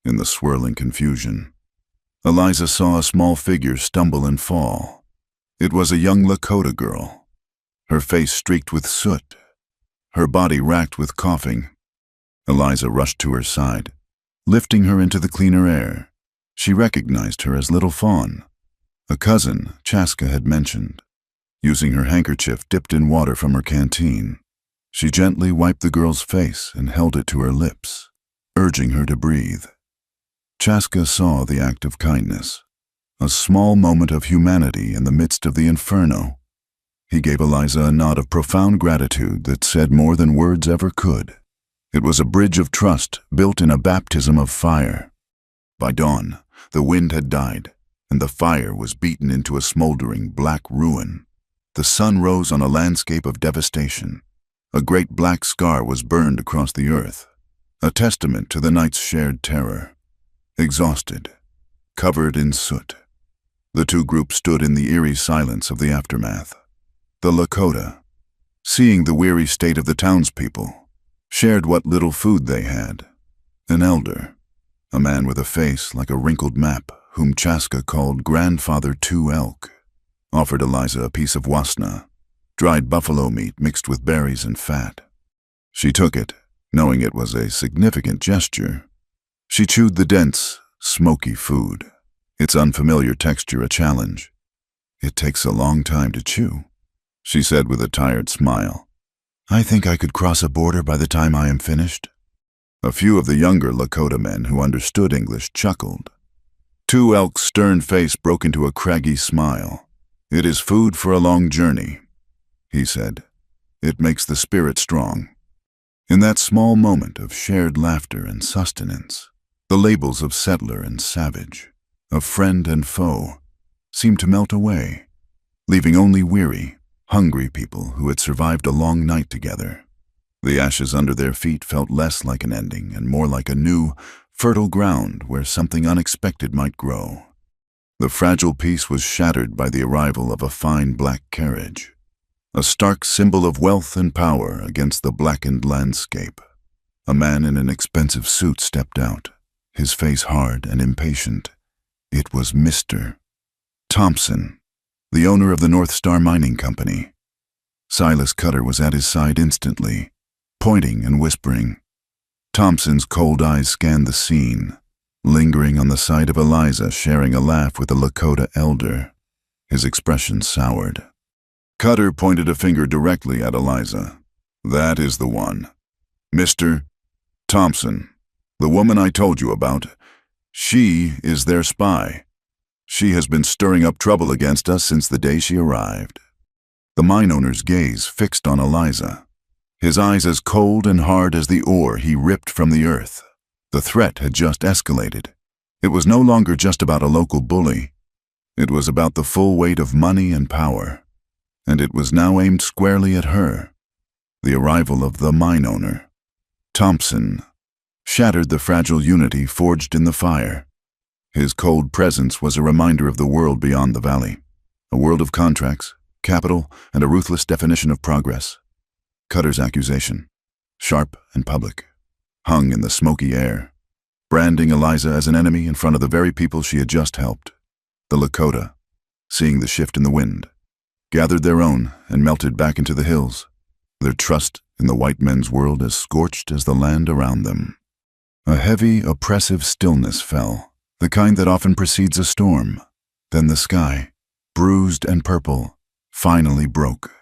A: In the swirling confusion, Eliza saw a small figure stumble and fall. It was a young Lakota girl, her face streaked with soot, her body racked with coughing. Eliza rushed to her side, lifting her into the cleaner air. She recognized her as Little Fawn, a cousin Chaska had mentioned. Using her handkerchief dipped in water from her canteen, she gently wiped the girl's face and held it to her lips, urging her to breathe. Chaska saw the act of kindness, a small moment of humanity in the midst of the inferno. He gave Eliza a nod of profound gratitude that said more than words ever could. It was a bridge of trust built in a baptism of fire. By dawn, the wind had died, and the fire was beaten into a smoldering black ruin. The sun rose on a landscape of devastation. A great black scar was burned across the earth, a testament to the night's shared terror. Exhausted, covered in soot, the two groups stood in the eerie silence of the aftermath. The Lakota, seeing the weary state of the townspeople, shared what little food they had. An elder, a man with a face like a wrinkled map, whom Chaska called Grandfather Two Elk, offered Eliza a piece of wasna, dried buffalo meat mixed with berries and fat. She took it, knowing it was a significant gesture. She chewed the dense, smoky food, its unfamiliar texture a challenge. "It takes a long time to chew," she said with a tired smile. "I think I could cross a border by the time I am finished." A few of the younger Lakota men who understood English chuckled. Two Elk's stern face broke into a craggy smile. "It is food for a long journey," he said. "It makes the spirit strong." In that small moment of shared laughter and sustenance, the labels of settler and savage, of friend and foe, seemed to melt away, leaving only weary, hungry people who had survived a long night together. The ashes under their feet felt less like an ending and more like a new, fertile ground where something unexpected might grow. The fragile peace was shattered by the arrival of a fine black carriage, a stark symbol of wealth and power against the blackened landscape. A man in an expensive suit stepped out, his face hard and impatient. It was Mr. Thompson, the owner of the North Star Mining Company. Silas Cutter was at his side instantly, pointing and whispering. Thompson's cold eyes scanned the scene, lingering on the sight of Eliza sharing a laugh with the Lakota elder. His expression soured. Cutter pointed a finger directly at Eliza. "That is the one. Mr. Thompson, the woman I told you about. She is their spy. She has been stirring up trouble against us since the day she arrived." The mine owner's gaze fixed on Eliza, his eyes as cold and hard as the ore he ripped from the earth. The threat had just escalated. It was no longer just about a local bully. It was about the full weight of money and power, and it was now aimed squarely at her. The arrival of the mine owner, Thompson, shattered the fragile unity forged in the fire. His cold presence was a reminder of the world beyond the valley, a world of contracts, capital, and a ruthless definition of progress. Cutter's accusation, sharp and public, hung in the smoky air, branding Eliza as an enemy in front of the very people she had just helped. The Lakota, seeing the shift in the wind, gathered their own and melted back into the hills, their trust in the white men's world as scorched as the land around them. A heavy, oppressive stillness fell, the kind that often precedes a storm. Then the sky, bruised and purple, finally broke.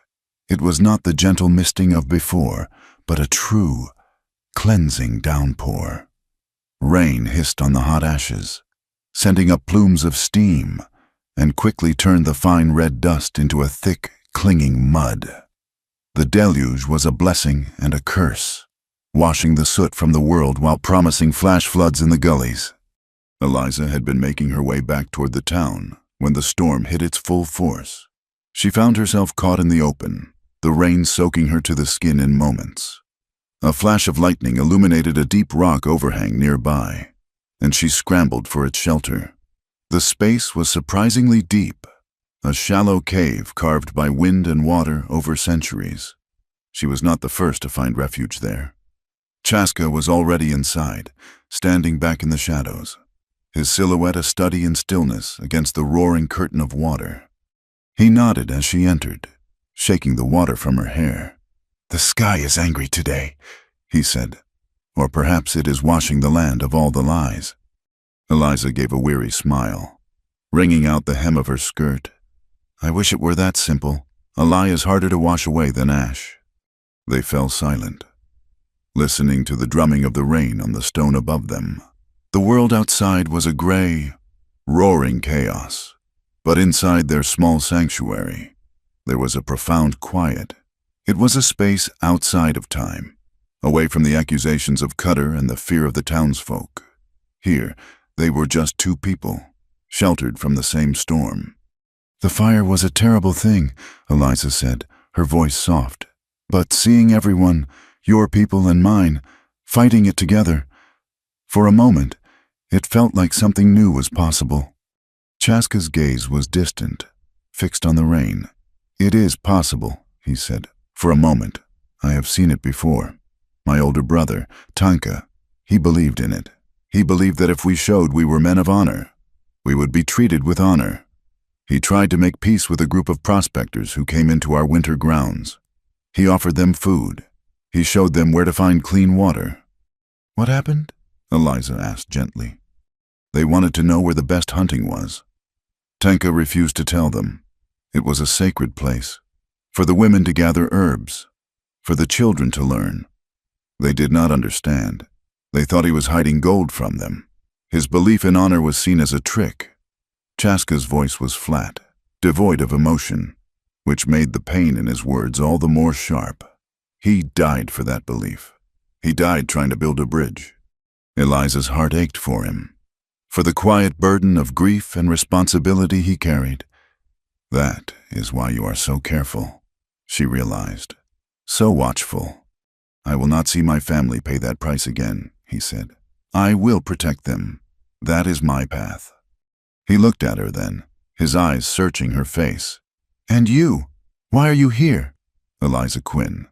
A: It was not the gentle misting of before, but a true, cleansing downpour. Rain hissed on the hot ashes, sending up plumes of steam, and quickly turned the fine red dust into a thick, clinging mud. The deluge was a blessing and a curse, washing the soot from the world while promising flash floods in the gullies. Eliza had been making her way back toward the town when the storm hit its full force. She found herself caught in the open, the rain soaking her to the skin in moments. A flash of lightning illuminated a deep rock overhang nearby, and she scrambled for its shelter. The space was surprisingly deep, a shallow cave carved by wind and water over centuries. She was not the first to find refuge there. Chaska was already inside, standing back in the shadows, his silhouette a study in stillness against the roaring curtain of water. He nodded as she entered, shaking the water from her hair. "The sky is angry today," he said. "Or perhaps it is washing the land of all the lies." Eliza gave a weary smile, wringing out the hem of her skirt. "I wish it were that simple. A lie is harder to wash away than ash." They fell silent, listening to the drumming of the rain on the stone above them. The world outside was a gray, roaring chaos, but inside their small sanctuary, there was a profound quiet. It was a space outside of time, away from the accusations of Cutter and the fear of the townsfolk. Here, they were just two people, sheltered from the same storm. "The fire was a terrible thing," Eliza said, her voice soft. "But seeing everyone, your people and mine, fighting it together, for a moment, it felt like something new was possible." Chaska's gaze was distant, fixed on the rain. "It is possible," he said. "For a moment, I have seen it before. My older brother, Tanka, he believed in it. He believed that if we showed we were men of honor, we would be treated with honor. He tried to make peace with a group of prospectors who came into our winter grounds. He offered them food. He showed them where to find clean water." "What happened?" Eliza asked gently. "They wanted to know where the best hunting was. Tanka refused to tell them. It was a sacred place, for the women to gather herbs, for the children to learn. They did not understand. They thought he was hiding gold from them. His belief in honor was seen as a trick." Chaska's voice was flat, devoid of emotion, which made the pain in his words all the more sharp. He died for that belief. He died trying to build a bridge. Eliza's heart ached for him, for the quiet burden of grief and responsibility he carried. "That is why you are so careful," she realized. "So watchful." "I will not see my family pay that price again," he said. "I will protect them. That is my path." He looked at her then, his eyes searching her face. "And you? Why are you here?" "Eliza Quinn,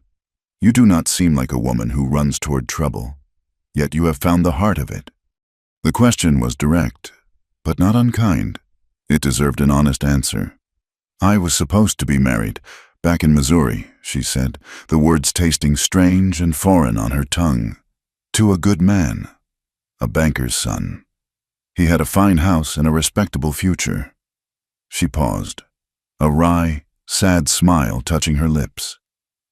A: you do not seem like a woman who runs toward trouble, yet you have found the heart of it." The question was direct, but not unkind. It deserved an honest answer. "I was supposed to be married, back in Missouri," she said, the words tasting strange and foreign on her tongue. "To a good man, a banker's son. He had a fine house and a respectable future." She paused, a wry, sad smile touching her lips.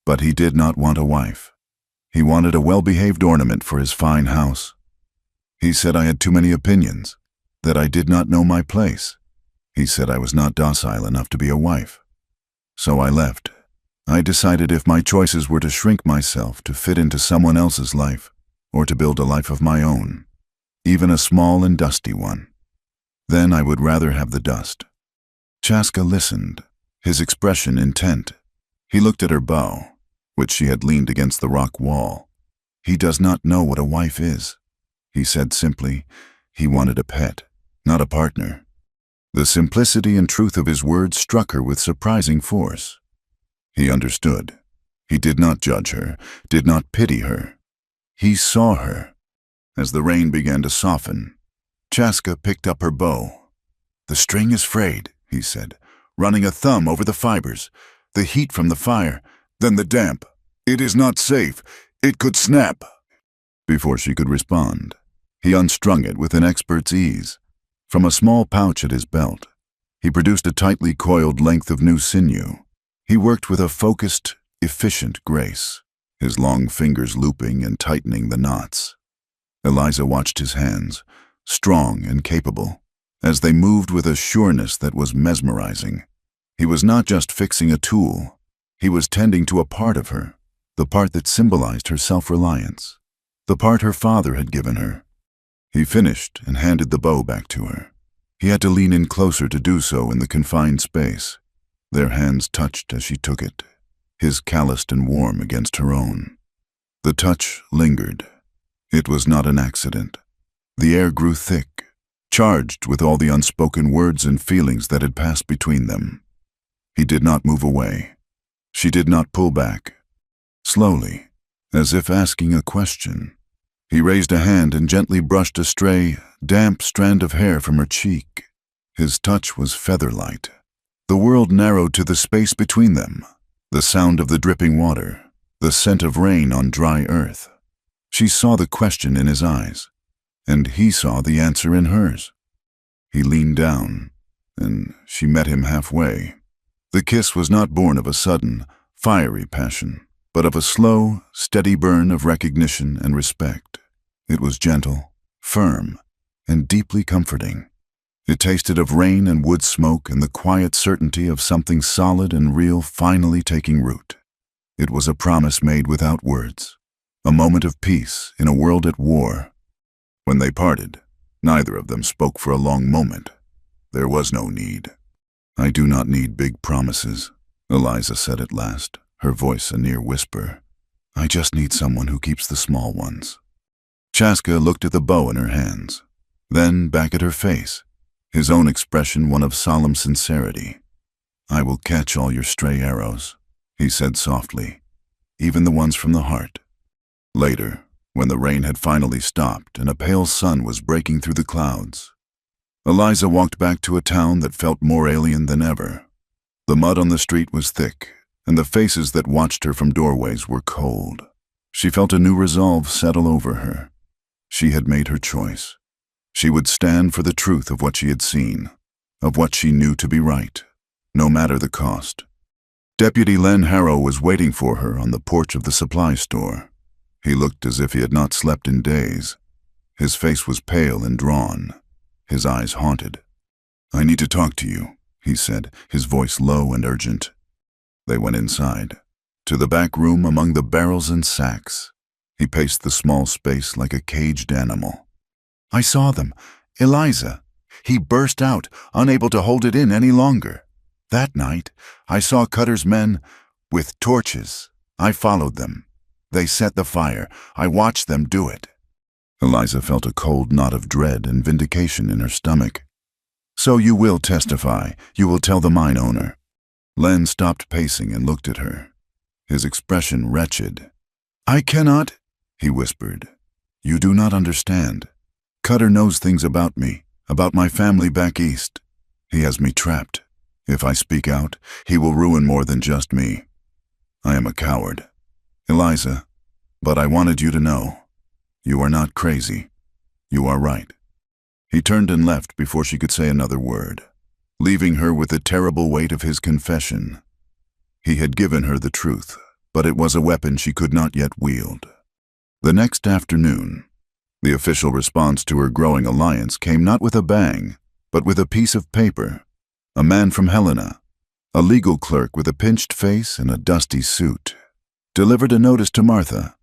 A: "But he did not want a wife. He wanted a well-behaved ornament for his fine house. He said I had too many opinions, that I did not know my place. He said I was not docile enough to be a wife. So I left. I decided if my choices were to shrink myself to fit into someone else's life, or to build a life of my own, even a small and dusty one, then I would rather have the dust. Chaska listened, his expression intent. He looked at her bow, which she had leaned against the rock wall. "He does not know what a wife is," he said simply. He wanted a pet, not a partner. The simplicity and truth of his words struck her with surprising force. He understood. He did not judge her, did not pity her. He saw her. As the rain began to soften, Chaska picked up her bow. "The string is frayed," he said, running a thumb over the fibers. "The heat from the fire, then the damp. It is not safe. It could snap." Before she could respond, he unstrung it with an expert's ease. From a small pouch at his belt, he produced a tightly coiled length of new sinew. He worked with a focused, efficient grace, his long fingers looping and tightening the knots. Eliza watched his hands, strong and capable, as they moved with a sureness that was mesmerizing. He was not just fixing a tool. He was tending to a part of her, the part that symbolized her self-reliance, the part her father had given her. He finished and handed the bow back to her. He had to lean in closer to do so in the confined space. Their hands touched as she took it, his calloused and warm against her own. The touch lingered. It was not an accident. The air grew thick, charged with all the unspoken words and feelings that had passed between them. He did not move away. She did not pull back. Slowly, as if asking a question, he raised a hand and gently brushed a stray, damp strand of hair from her cheek. His touch was feather-light. The world narrowed to the space between them, the sound of the dripping water, the scent of rain on dry earth. She saw the question in his eyes, and he saw the answer in hers. He leaned down, and she met him halfway. The kiss was not born of a sudden, fiery passion, but of a slow, steady burn of recognition and respect. It was gentle, firm, and deeply comforting. It tasted of rain and wood smoke and the quiet certainty of something solid and real finally taking root. It was a promise made without words, a moment of peace in a world at war. When they parted, neither of them spoke for a long moment. There was no need. "I do not need big promises," Eliza said at last, her voice a near whisper. "I just need someone who keeps the small ones." Chaska looked at the bow in her hands, then back at her face, his own expression one of solemn sincerity. "I will catch all your stray arrows," he said softly, "even the ones from the heart." Later, when the rain had finally stopped and a pale sun was breaking through the clouds, Eliza walked back to a town that felt more alien than ever. The mud on the street was thick, and the faces that watched her from doorways were cold. She felt a new resolve settle over her. She had made her choice. She would stand for the truth of what she had seen, of what she knew to be right, no matter the cost. Deputy Len Harrow was waiting for her on the porch of the supply store. He looked as if he had not slept in days. His face was pale and drawn, his eyes haunted. "I need to talk to you," he said, his voice low and urgent. They went inside, to the back room among the barrels and sacks. He paced the small space like a caged animal. "I saw them. Eliza." He burst out, unable to hold it in any longer. "That night, I saw Cutter's men with torches. I followed them. They set the fire. I watched them do it." Eliza felt a cold knot of dread and vindication in her stomach. "So you will testify. You will tell the mine owner." Len stopped pacing and looked at her, his expression wretched. "I cannot," he whispered. "You do not understand. Cutter knows things about me, about my family back east. He has me trapped. If I speak out, he will ruin more than just me. I am a coward. Eliza, but I wanted you to know. You are not crazy. You are right." He turned and left before she could say another word, leaving her with the terrible weight of his confession. He had given her the truth, but it was a weapon she could not yet wield. The next afternoon, the official response to her growing alliance came not with a bang, but with a piece of paper. A man from Helena, a legal clerk with a pinched face and a dusty suit, delivered a notice to Martha.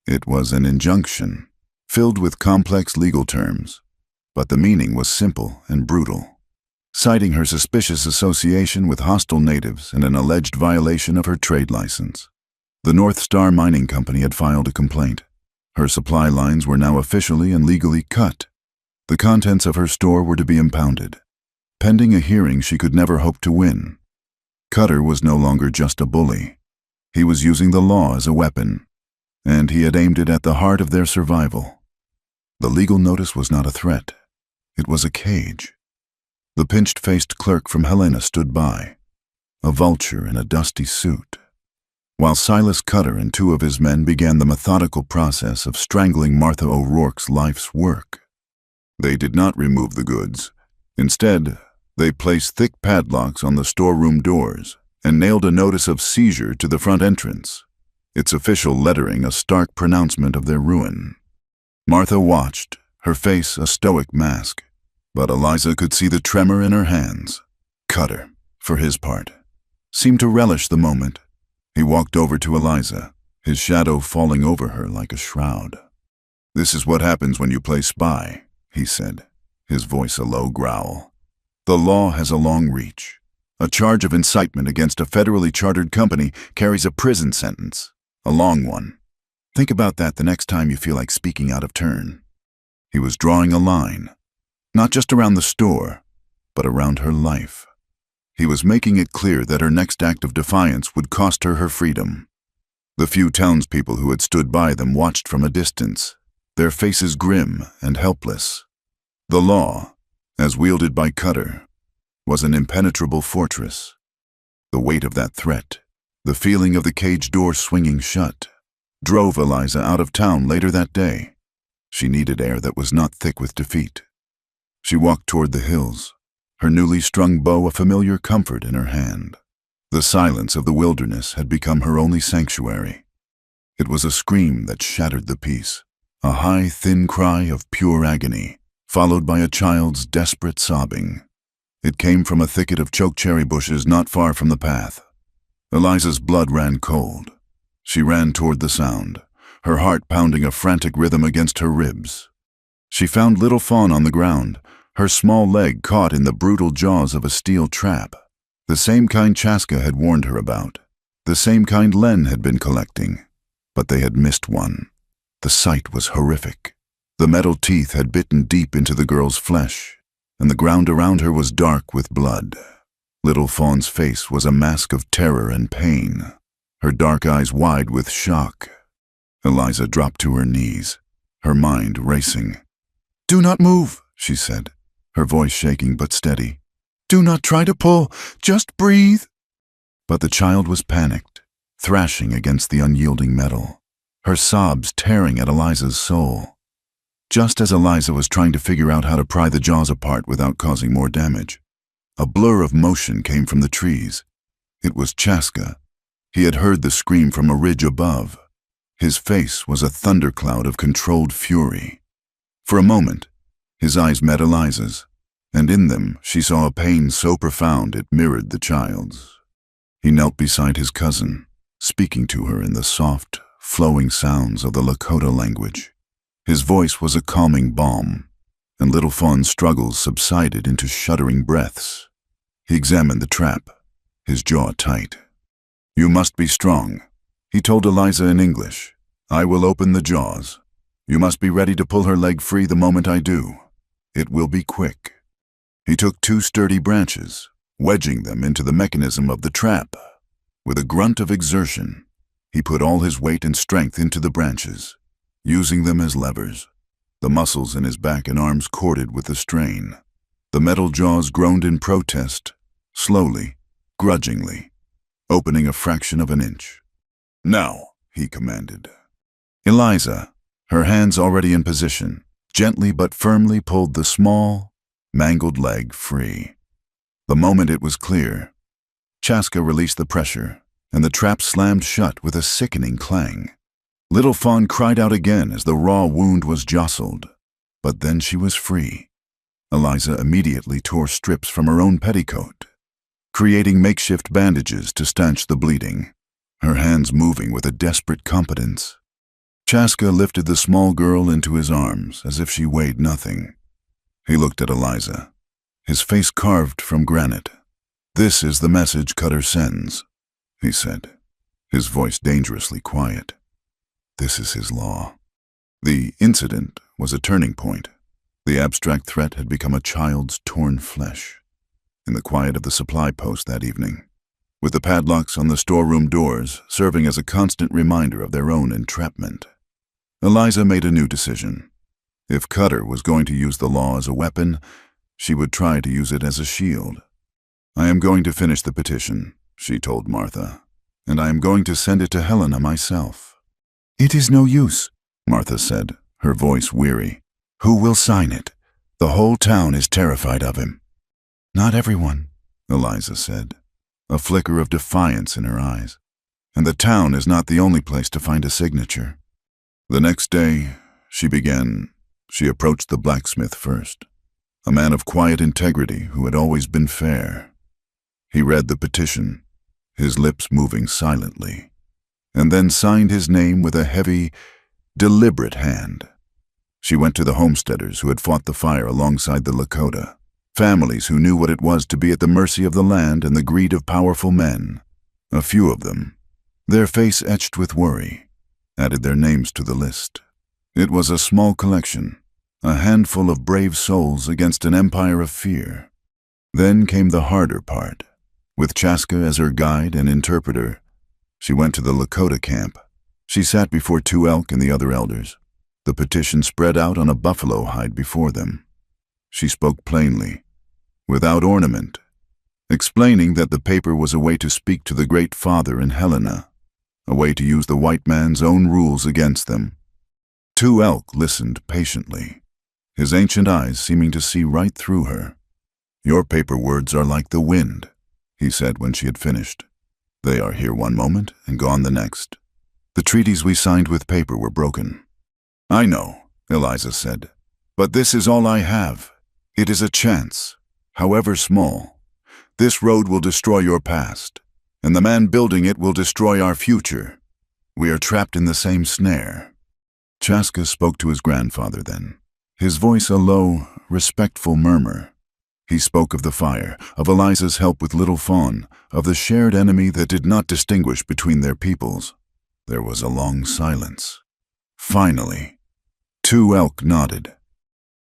A: It was an injunction, filled with complex legal terms, but the meaning was simple and brutal. citing her suspicious association with hostile natives and an alleged violation of her trade license. The North Star Mining Company had filed a complaint. Her supply lines were now officially and legally cut. The contents of her store were to be impounded. Pending a hearing she could never hope to win. Cutter was no longer just a bully. He was using the law as a weapon, and he had aimed it at the heart of their survival. The legal notice was not a threat. It was a cage. The pinched-faced clerk from Helena stood by, a vulture in a dusty suit, while Silas Cutter and 2 of his men began the methodical process of strangling Martha O'Rourke's life's work. They did not remove the goods. Instead, they placed thick padlocks on the storeroom doors and nailed a notice of seizure to the front entrance, its official lettering a stark pronouncement of their ruin. Martha watched, her face a stoic mask, but Eliza could see the tremor in her hands. Cutter, for his part, seemed to relish the moment. He walked over to Eliza, his shadow falling over her like a shroud. "This is what happens when you play spy," he said, his voice a low growl. "The law has a long reach. A charge of incitement against a federally chartered company carries a prison sentence, a long one. Think about that the next time you feel like speaking out of turn." He was drawing a line, not just around the store, but around her life. He was making it clear that her next act of defiance would cost her her freedom. The few townspeople who had stood by them watched from a distance, their faces grim and helpless. The law, as wielded by Cutter, was an impenetrable fortress. The weight of that threat, the feeling of the cage door swinging shut, drove Eliza out of town later that day. She needed air that was not thick with defeat. She walked toward the hills, her newly strung bow a familiar comfort in her hand. The silence of the wilderness had become her only sanctuary. It was a scream that shattered the peace, a high, thin cry of pure agony, followed by a child's desperate sobbing. It came from a thicket of chokecherry bushes not far from the path. Eliza's blood ran cold. She ran toward the sound, her heart pounding a frantic rhythm against her ribs. She found Little Fawn on the ground, her small leg caught in the brutal jaws of a steel trap, the same kind Chaska had warned her about, the same kind Len had been collecting, but they had missed one. The sight was horrific. The metal teeth had bitten deep into the girl's flesh, and the ground around her was dark with blood. Little Fawn's face was a mask of terror and pain, her dark eyes wide with shock. Eliza dropped to her knees, her mind racing. "Do not move," she said, her voice shaking but steady. "Do not try to pull, just breathe." But the child was panicked, thrashing against the unyielding metal, her sobs tearing at Eliza's soul. Just as Eliza was trying to figure out how to pry the jaws apart without causing more damage, a blur of motion came from the trees. It was Chaska. He had heard the scream from a ridge above. His face was a thundercloud of controlled fury. For a moment, his eyes met Eliza's, and in them she saw a pain so profound it mirrored the child's. He knelt beside his cousin, speaking to her in the soft, flowing sounds of the Lakota language. His voice was a calming balm, and Little Fawn's struggles subsided into shuddering breaths. He examined the trap, his jaw tight. "You must be strong," he told Eliza in English. "I will open the jaws. You must be ready to pull her leg free the moment I do. It will be quick." He took 2 sturdy branches, wedging them into the mechanism of the trap. With a grunt of exertion, he put all his weight and strength into the branches, using them as levers. The muscles in his back and arms corded with the strain. The metal jaws groaned in protest, slowly, grudgingly, opening a fraction of an inch. "Now," he commanded. Eliza, her hands already in position, gently but firmly pulled the small, mangled leg free. The moment it was clear, Chaska released the pressure, and the trap slammed shut with a sickening clang. Little Fawn cried out again as the raw wound was jostled, but then she was free. Eliza immediately tore strips from her own petticoat, creating makeshift bandages to stanch the bleeding, her hands moving with a desperate competence. Chaska lifted the small girl into his arms as if she weighed nothing. He looked at Eliza, his face carved from granite. "This is the message Cutter sends," he said, his voice dangerously quiet. "This is his law." The incident was a turning point. The abstract threat had become a child's torn flesh. In the quiet of the supply post that evening, with the padlocks on the storeroom doors serving as a constant reminder of their own entrapment, Eliza made a new decision. If Cutter was going to use the law as a weapon, she would try to use it as a shield. "I am going to finish the petition," she told Martha, "and I am going to send it to Helena myself." "It is no use," Martha said, her voice weary. "Who will sign it? The whole town is terrified of him." "Not everyone," Eliza said, a flicker of defiance in her eyes. "And the town is not the only place to find a signature." The next day, she approached the blacksmith first, a man of quiet integrity who had always been fair. He read the petition, his lips moving silently, and then signed his name with a heavy, deliberate hand. She went to the homesteaders who had fought the fire alongside the Lakota, families who knew what it was to be at the mercy of the land and the greed of powerful men. A few of them, their face etched with worry, added their names to the list. It was a small collection, a handful of brave souls against an empire of fear. Then came the harder part. With Chaska as her guide and interpreter, she went to the Lakota camp. She sat before 2 elk and the other elders, the petition spread out on a buffalo hide before them. She spoke plainly, without ornament, explaining that the paper was a way to speak to the Great Father in Helena, a way to use the white man's own rules against them. 2 elk listened patiently, his ancient eyes seeming to see right through her. "Your paper words are like the wind," he said when she had finished. "They are here one moment and gone the next. The treaties we signed with paper were broken." "I know," Eliza said, "but this is all I have. It is a chance, however small. This road will destroy your past, and the man building it will destroy our future. We are trapped in the same snare." Chaska spoke to his grandfather then, his voice a low, respectful murmur. He spoke of the fire, of Eliza's help with Little Fawn, of the shared enemy that did not distinguish between their peoples. There was a long silence. Finally, 2 elk nodded.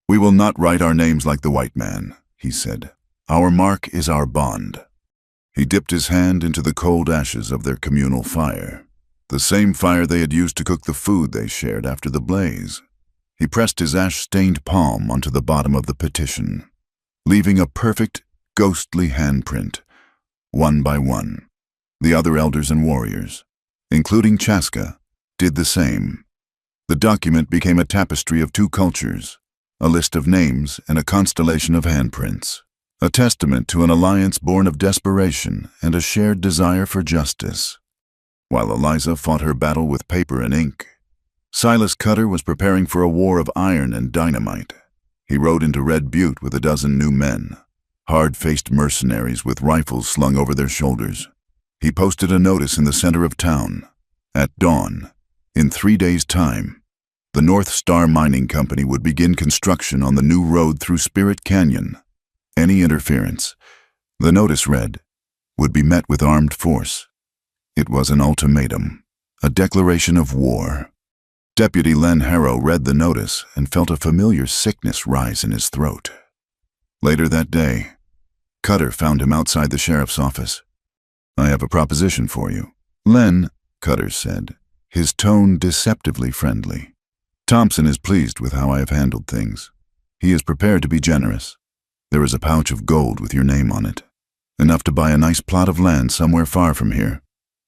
A: "We will not write our names like the white man," he said. "Our mark is our bond." He dipped his hand into the cold ashes of their communal fire, the same fire they had used to cook the food they shared after the blaze. He pressed his ash-stained palm onto the bottom of the petition, leaving a perfect, ghostly handprint, one by one. The other elders and warriors, including Chaska, did the same. The document became a tapestry of 2 cultures, a list of names and a constellation of handprints, a testament to an alliance born of desperation and a shared desire for justice. While Eliza fought her battle with paper and ink, Silas Cutter was preparing for a war of iron and dynamite. He rode into Red Butte with a dozen new men, hard-faced mercenaries with rifles slung over their shoulders. He posted a notice in the center of town. At dawn, in 3 days' time, the North Star Mining Company would begin construction on the new road through Spirit Canyon. Any interference, the notice read, would be met with armed force. It was an ultimatum, a declaration of war. Deputy Len Harrow read the notice and felt a familiar sickness rise in his throat. Later that day, Cutter found him outside the sheriff's office. "I have a proposition for you." "Len," Cutter said, his tone deceptively friendly. "Thompson is pleased with how I have handled things. He is prepared to be generous. There is a pouch of gold with your name on it, enough to buy a nice plot of land somewhere far from here.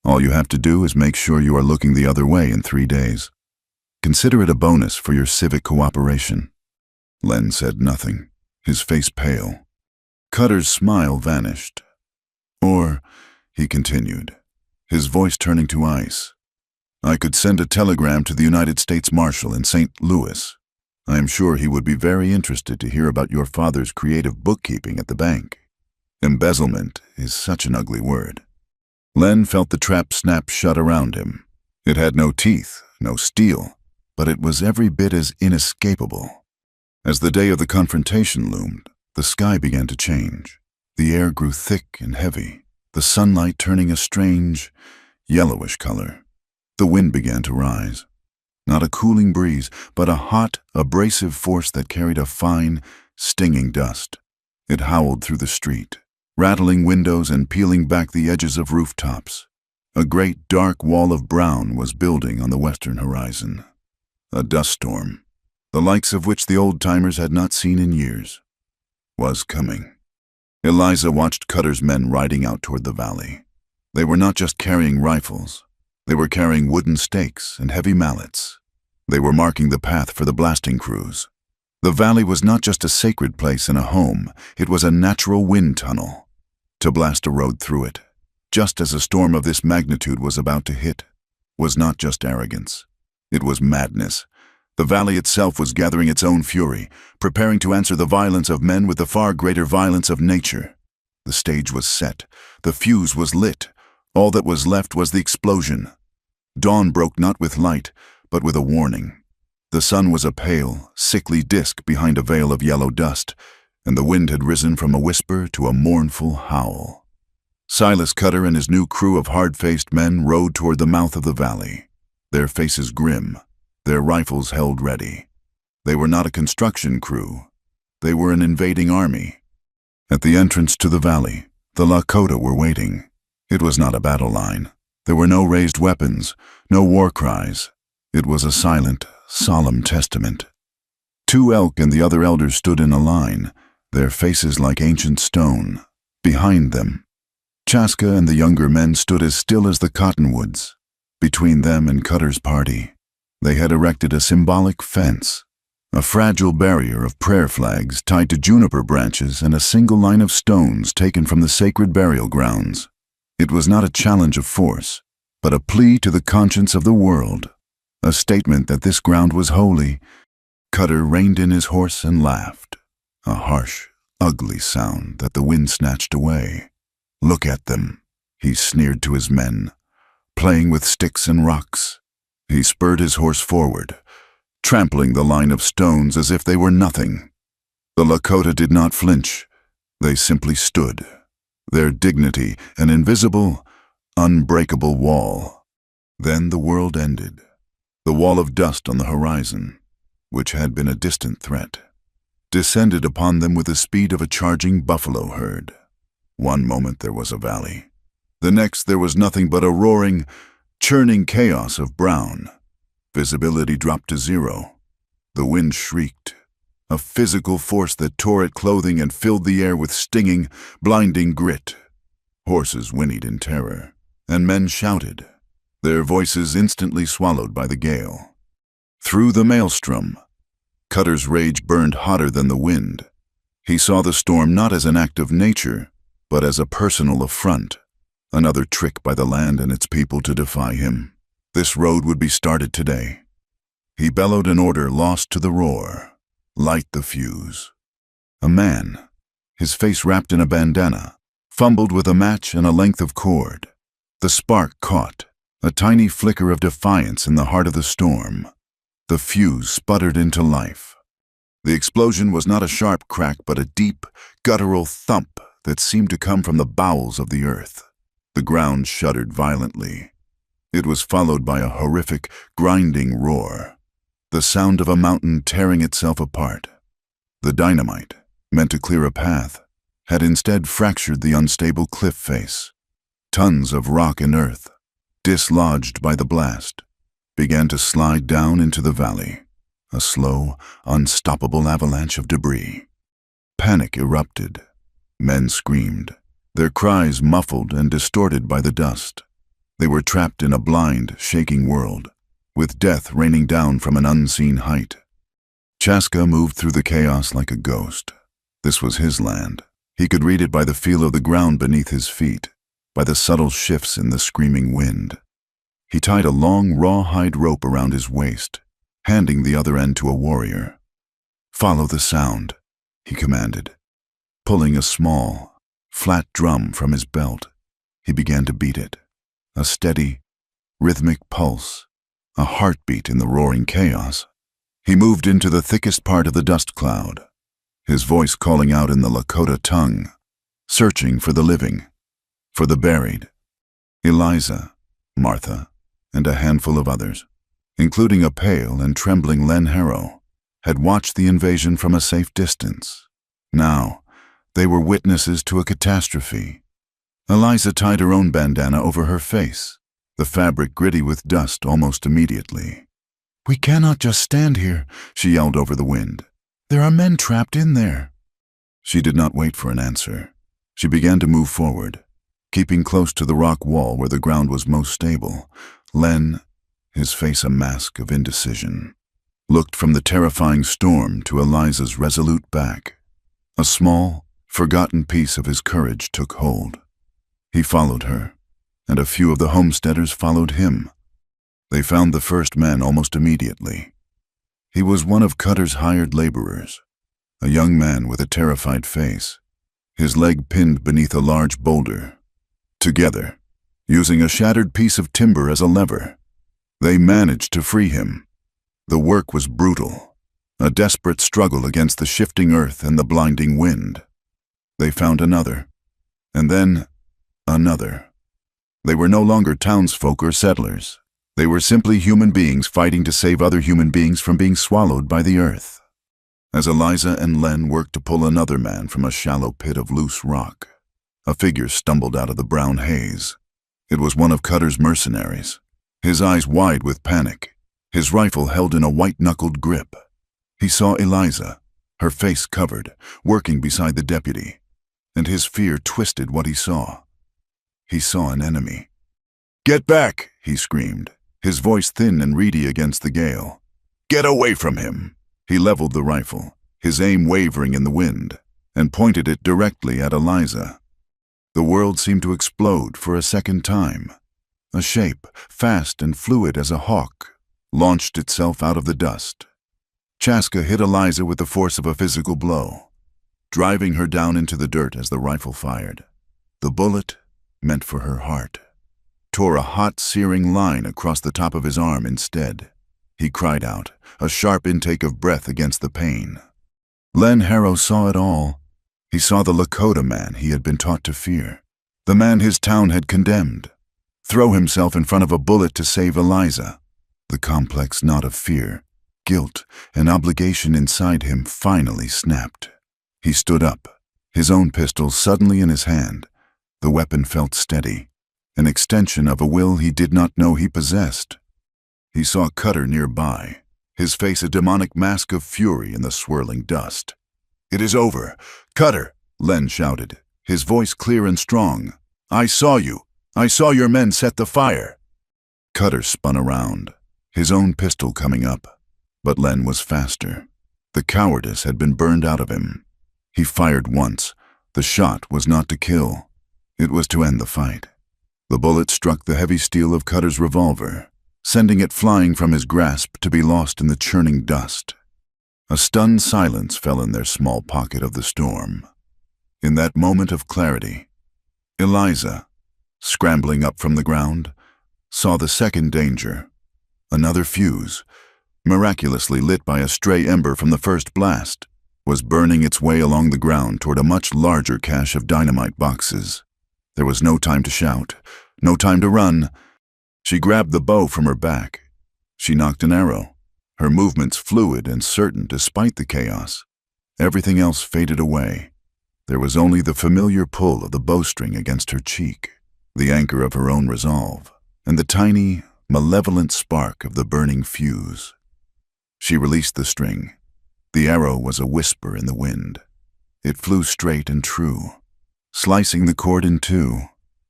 A: All you have to do is make sure you are looking the other way in 3 days. Consider it a bonus for your civic cooperation." Len said nothing, his face pale. Cutter's smile vanished. "Or," he continued, his voice turning to ice, "I could send a telegram to the United States Marshal in St. Louis. I am sure he would be very interested to hear about your father's creative bookkeeping at the bank. Embezzlement is such an ugly word." Len felt the trap snap shut around him. It had no teeth, no steel, but it was every bit as inescapable. As the day of the confrontation loomed, The sky began to change. The air grew thick and heavy, the sunlight turning a strange, yellowish color. The wind began to rise. Not a cooling breeze, but a hot, abrasive force that carried a fine, stinging dust. It howled through the street, rattling windows and peeling back the edges of rooftops. A great dark wall of brown was building on the western horizon. A dust storm, the likes of which the old-timers had not seen in years, was coming. Eliza watched Cutter's men riding out toward the valley. They were not just carrying rifles. They were carrying wooden stakes and heavy mallets. They were marking the path for the blasting crews. The valley was not just a sacred place and a home. It was a natural wind tunnel. To blast a road through it, just as a storm of this magnitude was about to hit, was not just arrogance. It was madness. The valley itself was gathering its own fury, preparing to answer the violence of men with the far greater violence of nature. The stage was set. The fuse was lit. All that was left was the explosion. Dawn broke not with light, but with a warning. The sun was a pale, sickly disk behind a veil of yellow dust, and the wind had risen from a whisper to a mournful howl. Silas Cutter and his new crew of hard-faced men rode toward the mouth of the valley, their faces grim, their rifles held ready. They were not a construction crew. They were an invading army. At the entrance to the valley, the Lakota were waiting. It was not a battle line. There were no raised weapons, no war cries. It was a silent, solemn testament. 2 elk and the other elders stood in a line, their faces like ancient stone. Behind them, Chaska and the younger men stood as still as the cottonwoods. Between them and Cutter's party, they had erected a symbolic fence, a fragile barrier of prayer flags tied to juniper branches and a single line of stones taken from the sacred burial grounds. It was not a challenge of force, but a plea to the conscience of the world, a statement that this ground was holy. Cutter reined in his horse and laughed, a harsh, ugly sound that the wind snatched away. "Look at them," he sneered to his men, "playing with sticks and rocks." He spurred his horse forward, trampling the line of stones as if they were nothing. The Lakota did not flinch. They simply stood, their dignity an invisible, unbreakable wall. Then the world ended. The wall of dust on the horizon, which had been a distant threat, descended upon them with the speed of a charging buffalo herd. One moment there was a valley. The next there was nothing but a roaring, churning chaos of brown. Visibility dropped to 0. The wind shrieked, a physical force that tore at clothing and filled the air with stinging, blinding grit. Horses whinnied in terror, and men shouted, their voices instantly swallowed by the gale. Through the maelstrom, Cutter's rage burned hotter than the wind. He saw the storm not as an act of nature, but as a personal affront, another trick by the land and its people to defy him. This road would be started today. He bellowed an order lost to the roar. Light the fuse. A man, his face wrapped in a bandana, fumbled with a match and a length of cord. The spark caught, a tiny flicker of defiance in the heart of the storm. The fuse sputtered into life. The explosion was not a sharp crack, but a deep, guttural thump that seemed to come from the bowels of the earth. The ground shuddered violently. It was followed by a horrific, grinding roar, the sound of a mountain tearing itself apart. The dynamite, meant to clear a path, had instead fractured the unstable cliff face. Tons of rock and earth, dislodged by the blast, began to slide down into the valley, a slow, unstoppable avalanche of debris. Panic erupted. Men screamed, their cries muffled and distorted by the dust. They were trapped in a blind, shaking world, with death raining down from an unseen height. Chaska moved through the chaos like a ghost. This was his land. He could read it by the feel of the ground beneath his feet, by the subtle shifts in the screaming wind. He tied a long, rawhide rope around his waist, handing the other end to a warrior. "Follow the sound," he commanded. Pulling a small, flat drum from his belt, he began to beat it. A steady, rhythmic pulse, a heartbeat in the roaring chaos. He moved into the thickest part of the dust cloud. his voice calling out in the Lakota tongue, searching for the living, for the buried. Eliza, Martha, and a handful of others, including a pale and trembling Len Harrow, had watched the invasion from a safe distance. Now, they were witnesses to a catastrophe. Eliza tied her own bandana over her face, the fabric gritty with dust almost immediately. "We cannot just stand here," she yelled over the wind. "There are men trapped in there." She did not wait for an answer. She began to move forward, keeping close to the rock wall where the ground was most stable. Len, his face a mask of indecision, looked from the terrifying storm to Eliza's resolute back. A small, forgotten piece of his courage took hold. He followed her, and a few of the homesteaders followed him. They found the first man almost immediately. He was one of Cutter's hired laborers, a young man with a terrified face, his leg pinned beneath a large boulder. Together, using a shattered piece of timber as a lever, they managed to free him. The work was brutal, a desperate struggle against the shifting earth and the blinding wind. They found another, and then another. They were no longer townsfolk or settlers. They were simply human beings fighting to save other human beings from being swallowed by the earth. As Eliza and Len worked to pull another man from a shallow pit of loose rock, a figure stumbled out of the brown haze. It was one of Cutter's mercenaries, his eyes wide with panic, his rifle held in a white-knuckled grip. He saw Eliza, her face covered, working beside the deputy, and his fear twisted what he saw. He saw an enemy. "Get back!" he screamed, his voice thin and reedy against the gale. "Get away from him!" He leveled the rifle, his aim wavering in the wind, and pointed it directly at Eliza. The world seemed to explode for a second time. A shape, fast and fluid as a hawk, launched itself out of the dust. Chaska hit Eliza with the force of a physical blow, driving her down into the dirt as the rifle fired. The bullet, meant for her heart, tore a hot, searing line across the top of his arm instead. He cried out, a sharp intake of breath against the pain. Len Harrow saw it all. He saw the Lakota man he had been taught to fear, the man his town had condemned, throw himself in front of a bullet to save Eliza. The complex knot of fear, guilt, and obligation inside him finally snapped. He stood up, his own pistol suddenly in his hand. The weapon felt steady, an extension of a will he did not know he possessed. He saw Cutter nearby, his face a demonic mask of fury in the swirling dust. "It is over. Cutter!" Len shouted, his voice clear and strong. "I saw you. I saw your men set the fire." Cutter spun around, his own pistol coming up, but Len was faster. The cowardice had been burned out of him. He fired once. The shot was not to kill. It was to end the fight. The bullet struck the heavy steel of Cutter's revolver, sending it flying from his grasp to be lost in the churning dust. A stunned silence fell in their small pocket of the storm. In that moment of clarity, Eliza, scrambling up from the ground, saw the second danger. Another fuse, miraculously lit by a stray ember from the first blast, was burning its way along the ground toward a much larger cache of dynamite boxes. There was no time to shout, no time to run. She grabbed the bow from her back. She knocked an arrow, her movements fluid and certain despite the chaos. Everything else faded away. There was only the familiar pull of the bowstring against her cheek, the anchor of her own resolve, and the tiny, malevolent spark of the burning fuse. She released the string. The arrow was a whisper in the wind. It flew straight and true, slicing the cord in two.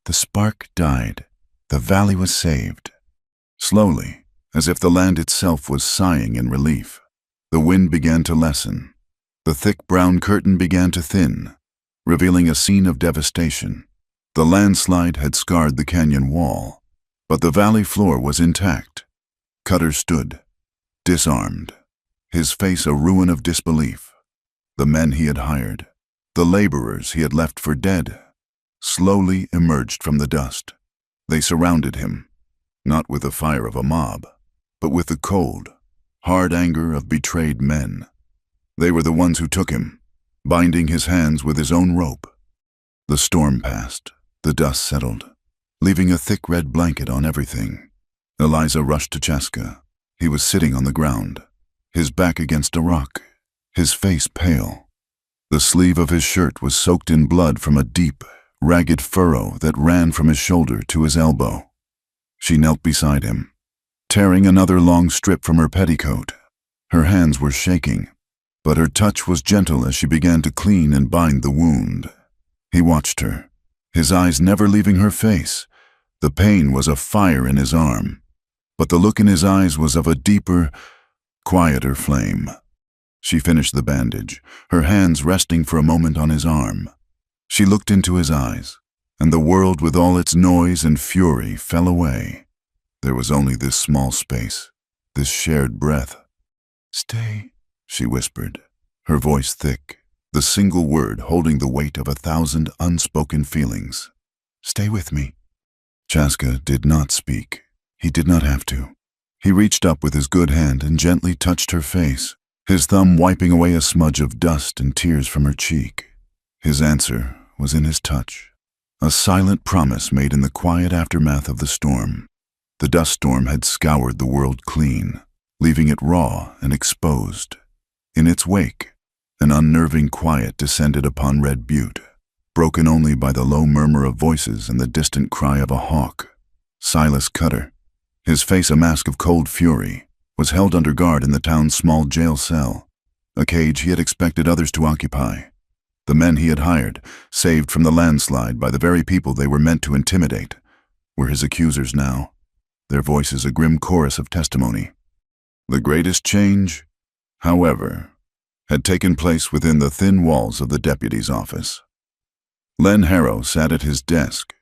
A: The spark died. The valley was saved. Slowly, as if the land itself was sighing in relief, the wind began to lessen. The thick brown curtain began to thin, revealing a scene of devastation. The landslide had scarred the canyon wall, but the valley floor was intact. Cutter stood, disarmed, his face a ruin of disbelief. The men he had hired, the laborers he had left for dead, slowly emerged from the dust. They surrounded him, not with the fire of a mob, but with the cold, hard anger of betrayed men. They were the ones who took him, binding his hands with his own rope. The storm passed. The dust settled, leaving a thick red blanket on everything. Eliza rushed to Chaska. He was sitting on the ground, his back against a rock, his face pale. The sleeve of his shirt was soaked in blood from a deep, ragged furrow that ran from his shoulder to his elbow. She knelt beside him, tearing another long strip from her petticoat. Her hands were shaking, but her touch was gentle as she began to clean and bind the wound. He watched her, his eyes never leaving her face. The pain was a fire in his arm, but the look in his eyes was of a deeper, quieter flame. She finished the bandage, her hands resting for a moment on his arm. She looked into his eyes, and the world with all its noise and fury fell away. There was only this small space, this shared breath. "Stay," she whispered, her voice thick, the single word holding the weight of 1,000 unspoken feelings. "Stay with me." Chaska did not speak. He did not have to. He reached up with his good hand and gently touched her face, his thumb wiping away a smudge of dust and tears from her cheek. His answer was in his touch, a silent promise made in the quiet aftermath of the storm. The dust storm had scoured the world clean, leaving it raw and exposed. In its wake, an unnerving quiet descended upon Red Butte, broken only by the low murmur of voices and the distant cry of a hawk. Silas Cutter, his face a mask of cold fury, was held under guard in the town's small jail cell, a cage he had expected others to occupy. The men he had hired, saved from the landslide by the very people they were meant to intimidate, were his accusers now, their voices a grim chorus of testimony. The greatest change, however, had taken place within the thin walls of the deputy's office. Len Harrow sat at his desk,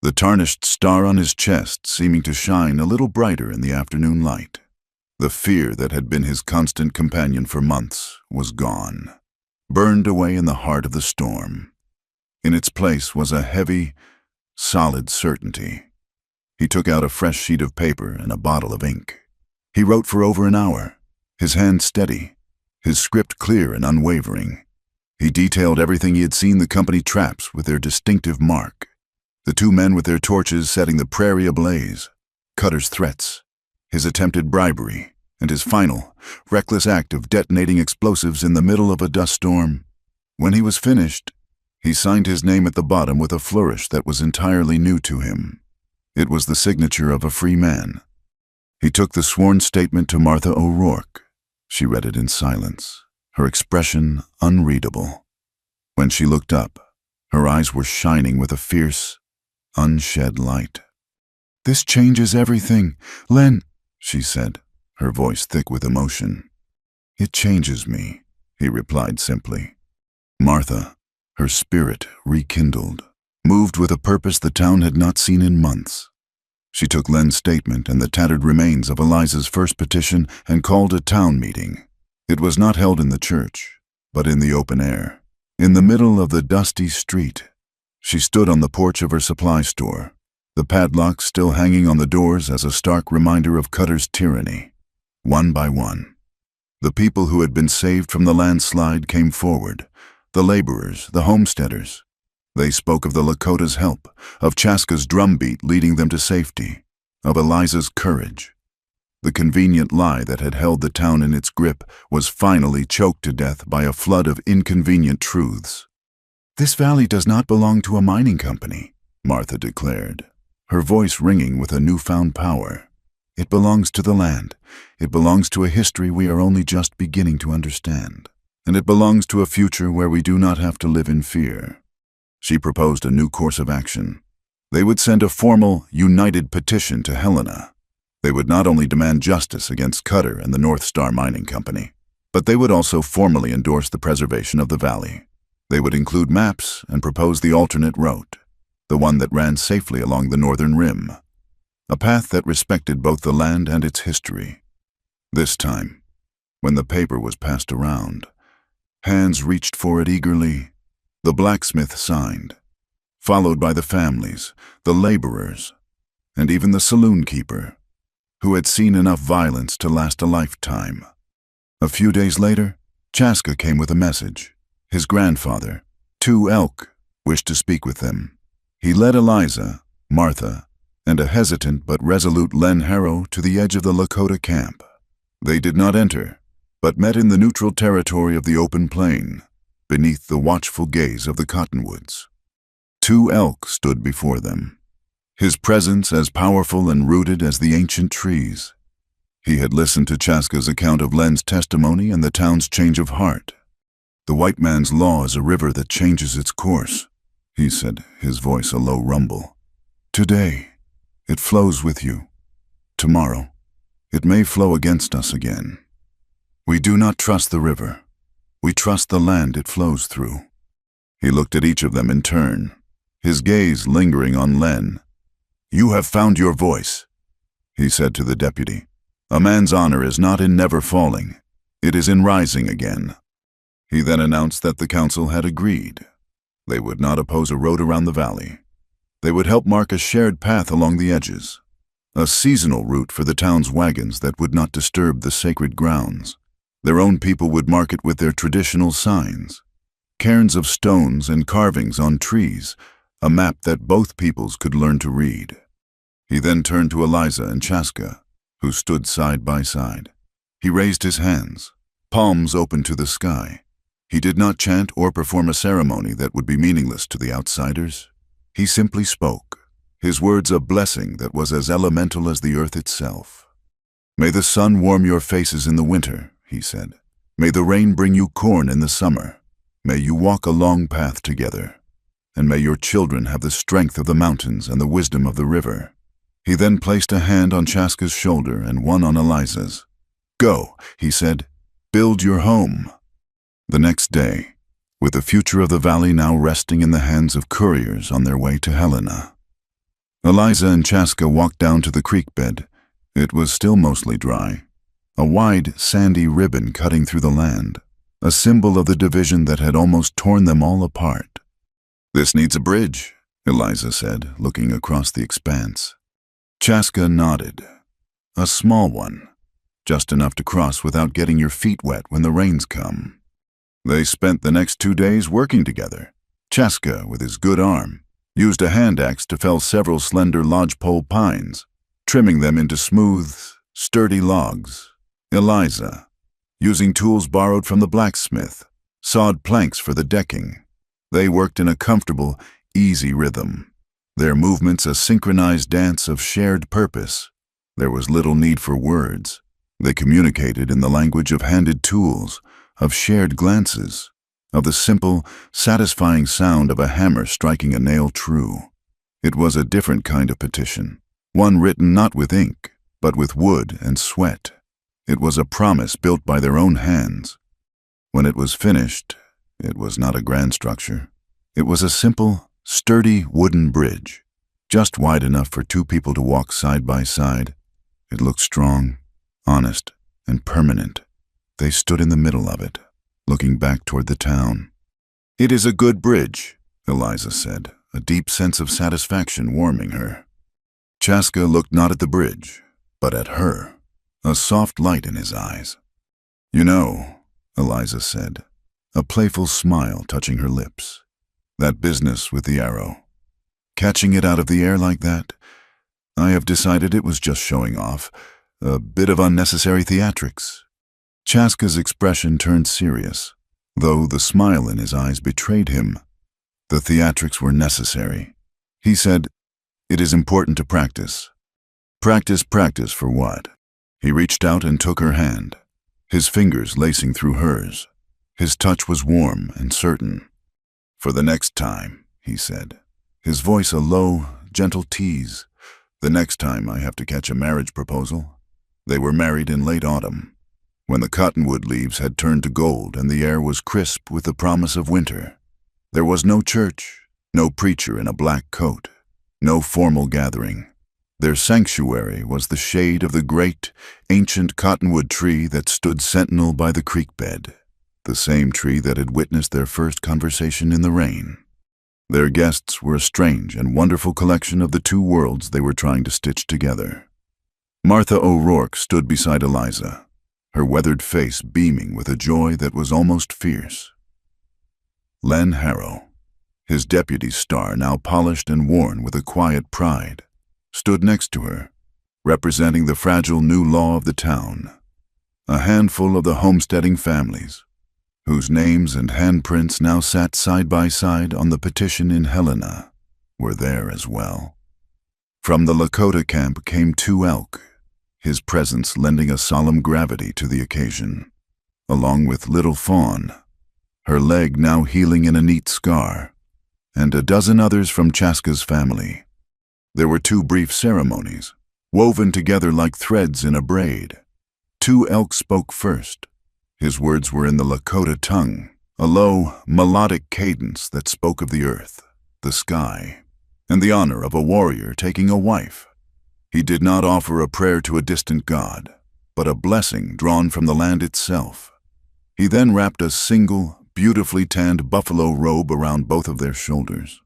A: the tarnished star on his chest seeming to shine a little brighter in the afternoon light. The fear that had been his constant companion for months was gone, burned away in the heart of the storm. In its place was a heavy, solid certainty. He took out a fresh sheet of paper and a bottle of ink. He wrote for over an hour, his hand steady, his script clear and unwavering. He detailed everything he had seen the company traps with their distinctive mark, the two men with their torches setting the prairie ablaze, Cutter's threats, his attempted bribery, and his final, reckless act of detonating explosives in the middle of a dust storm. When he was finished, he signed his name at the bottom with a flourish that was entirely new to him. It was the signature of a free man. He took the sworn statement to Martha O'Rourke. She read it in silence, her expression unreadable. When she looked up, her eyes were shining with a fierce, unshed light. "This changes everything, Len," she said, her voice thick with emotion. "It changes me," he replied simply. Martha, her spirit rekindled, moved with a purpose the town had not seen in months. She took Len's statement and the tattered remains of Eliza's first petition and called a town meeting. It was not held in the church, but in the open air, in the middle of the dusty street. She stood on the porch of her supply store, the padlocks still hanging on the doors as a stark reminder of Cutter's tyranny. One by one, the people who had been saved from the landslide came forward, the laborers, the homesteaders. They spoke of the Lakota's help, of Chaska's drumbeat leading them to safety, of Eliza's courage. The convenient lie that had held the town in its grip was finally choked to death by a flood of inconvenient truths. "This valley does not belong to a mining company," Martha declared, her voice ringing with a newfound power. "It belongs to the land. It belongs to a history we are only just beginning to understand. And it belongs to a future where we do not have to live in fear." She proposed a new course of action. They would send a formal, united petition to Helena. They would not only demand justice against Cutter and the North Star Mining Company, but they would also formally endorse the preservation of the valley. They would include maps and propose the alternate route, the one that ran safely along the northern rim, a path that respected both the land and its history. This time, when the paper was passed around, hands reached for it eagerly. The blacksmith signed, followed by the families, the laborers, and even the saloon keeper, who had seen enough violence to last a lifetime. A few days later, Chaska came with a message, His grandfather, 2 Elk, wished to speak with them. He led Eliza, Martha, and a hesitant but resolute Len Harrow to the edge of the Lakota camp. They did not enter, but met in the neutral territory of the open plain, beneath the watchful gaze of the cottonwoods. 2 Elk stood before them, his presence as powerful and rooted as the ancient trees. He had listened to Chaska's account of Len's testimony and the town's change of heart. "The white man's law is a river that changes its course," he said, his voice a low rumble. "Today, it flows with you. Tomorrow, it may flow against us again. We do not trust the river. We trust the land it flows through." He looked at each of them in turn, his gaze lingering on Len. "You have found your voice," he said to the deputy. "A man's honor is not in never falling. It is in rising again." He then announced that the council had agreed. They would not oppose a road around the valley. They would help mark a shared path along the edges, a seasonal route for the town's wagons that would not disturb the sacred grounds. Their own people would mark it with their traditional signs, cairns of stones and carvings on trees, a map that both peoples could learn to read. He then turned to Eliza and Chaska, who stood side by side. He raised his hands, palms open to the sky. He did not chant or perform a ceremony that would be meaningless to the outsiders. He simply spoke, his words a blessing that was as elemental as the earth itself. "May the sun warm your faces in the winter," he said. "May the rain bring you corn in the summer. May you walk a long path together. And may your children have the strength of the mountains and the wisdom of the river." He then placed a hand on Chaska's shoulder and one on Eliza's. "Go," he said, "build your home." The next day, with the future of the valley now resting in the hands of couriers on their way to Helena, Eliza and Chaska walked down to the creek bed. It was still mostly dry, a wide, sandy ribbon cutting through the land, a symbol of the division that had almost torn them all apart. "This needs a bridge," Eliza said, looking across the expanse. Chaska nodded. "A small one, just enough to cross without getting your feet wet when the rains come." They spent the next 2 days working together. Chaska, with his good arm, used a hand axe to fell several slender lodgepole pines, trimming them into smooth, sturdy logs. Eliza, using tools borrowed from the blacksmith, sawed planks for the decking. They worked in a comfortable, easy rhythm, their movements a synchronized dance of shared purpose. There was little need for words. They communicated in the language of handed tools, of shared glances, of the simple, satisfying sound of a hammer striking a nail true. It was a different kind of petition, one written not with ink, but with wood and sweat. It was a promise built by their own hands. When it was finished, it was not a grand structure. It was a simple, sturdy wooden bridge, just wide enough for 2 people to walk side by side. It looked strong, honest, and permanent. They stood in the middle of it, looking back toward the town. "It is a good bridge," Eliza said, a deep sense of satisfaction warming her. Chaska looked not at the bridge, but at her, a soft light in his eyes. "You know," Eliza said, a playful smile touching her lips, "that business with the arrow, catching it out of the air like that, I have decided it was just showing off, a bit of unnecessary theatrics." Chaska's expression turned serious, though the smile in his eyes betrayed him. The theatrics were necessary. He said, "It is important to practice." Practice for what? He reached out and took her hand, his fingers lacing through hers. His touch was warm and certain. "For the next time," he said, his voice a low, gentle tease. "The next time I have to catch a marriage proposal." They were married in late autumn, when the cottonwood leaves had turned to gold and the air was crisp with the promise of winter. There was no church, no preacher in a black coat, no formal gathering. Their sanctuary was the shade of the great, ancient cottonwood tree that stood sentinel by the creek bed, the same tree that had witnessed their first conversation in the rain. Their guests were a strange and wonderful collection of the 2 worlds they were trying to stitch together. Martha O'Rourke stood beside Eliza, her weathered face beaming with a joy that was almost fierce. Len Harrow, his deputy's star now polished and worn with a quiet pride, stood next to her, representing the fragile new law of the town. A handful of the homesteading families, whose names and handprints now sat side by side on the petition in Helena, were there as well. From the Lakota camp came 2 elk, his presence lending a solemn gravity to the occasion, along with Little Fawn, her leg now healing in a neat scar, and a dozen others from Chaska's family. There were 2 brief ceremonies, woven together like threads in a braid. 2 elk spoke first. His words were in the Lakota tongue, a low, melodic cadence that spoke of the earth, the sky, and the honor of a warrior taking a wife. He did not offer a prayer to a distant god, but a blessing drawn from the land itself. He then wrapped a single, beautifully tanned buffalo robe around both of their shoulders,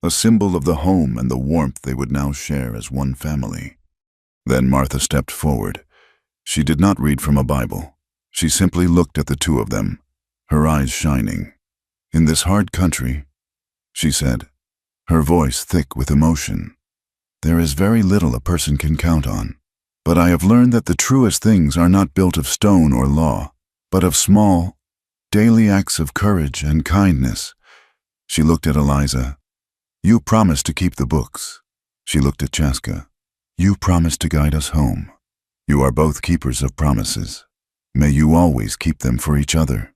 A: a symbol of the home and the warmth they would now share as one family. Then Martha stepped forward. She did not read from a Bible. She simply looked at the 2 of them, her eyes shining. "In this hard country," she said, her voice thick with emotion, "there is very little a person can count on. But I have learned that the truest things are not built of stone or law, but of small, daily acts of courage and kindness." She looked at Eliza. "You promised to keep the books." She looked at Chaska. "You promised to guide us home. You are both keepers of promises. May you always keep them for each other."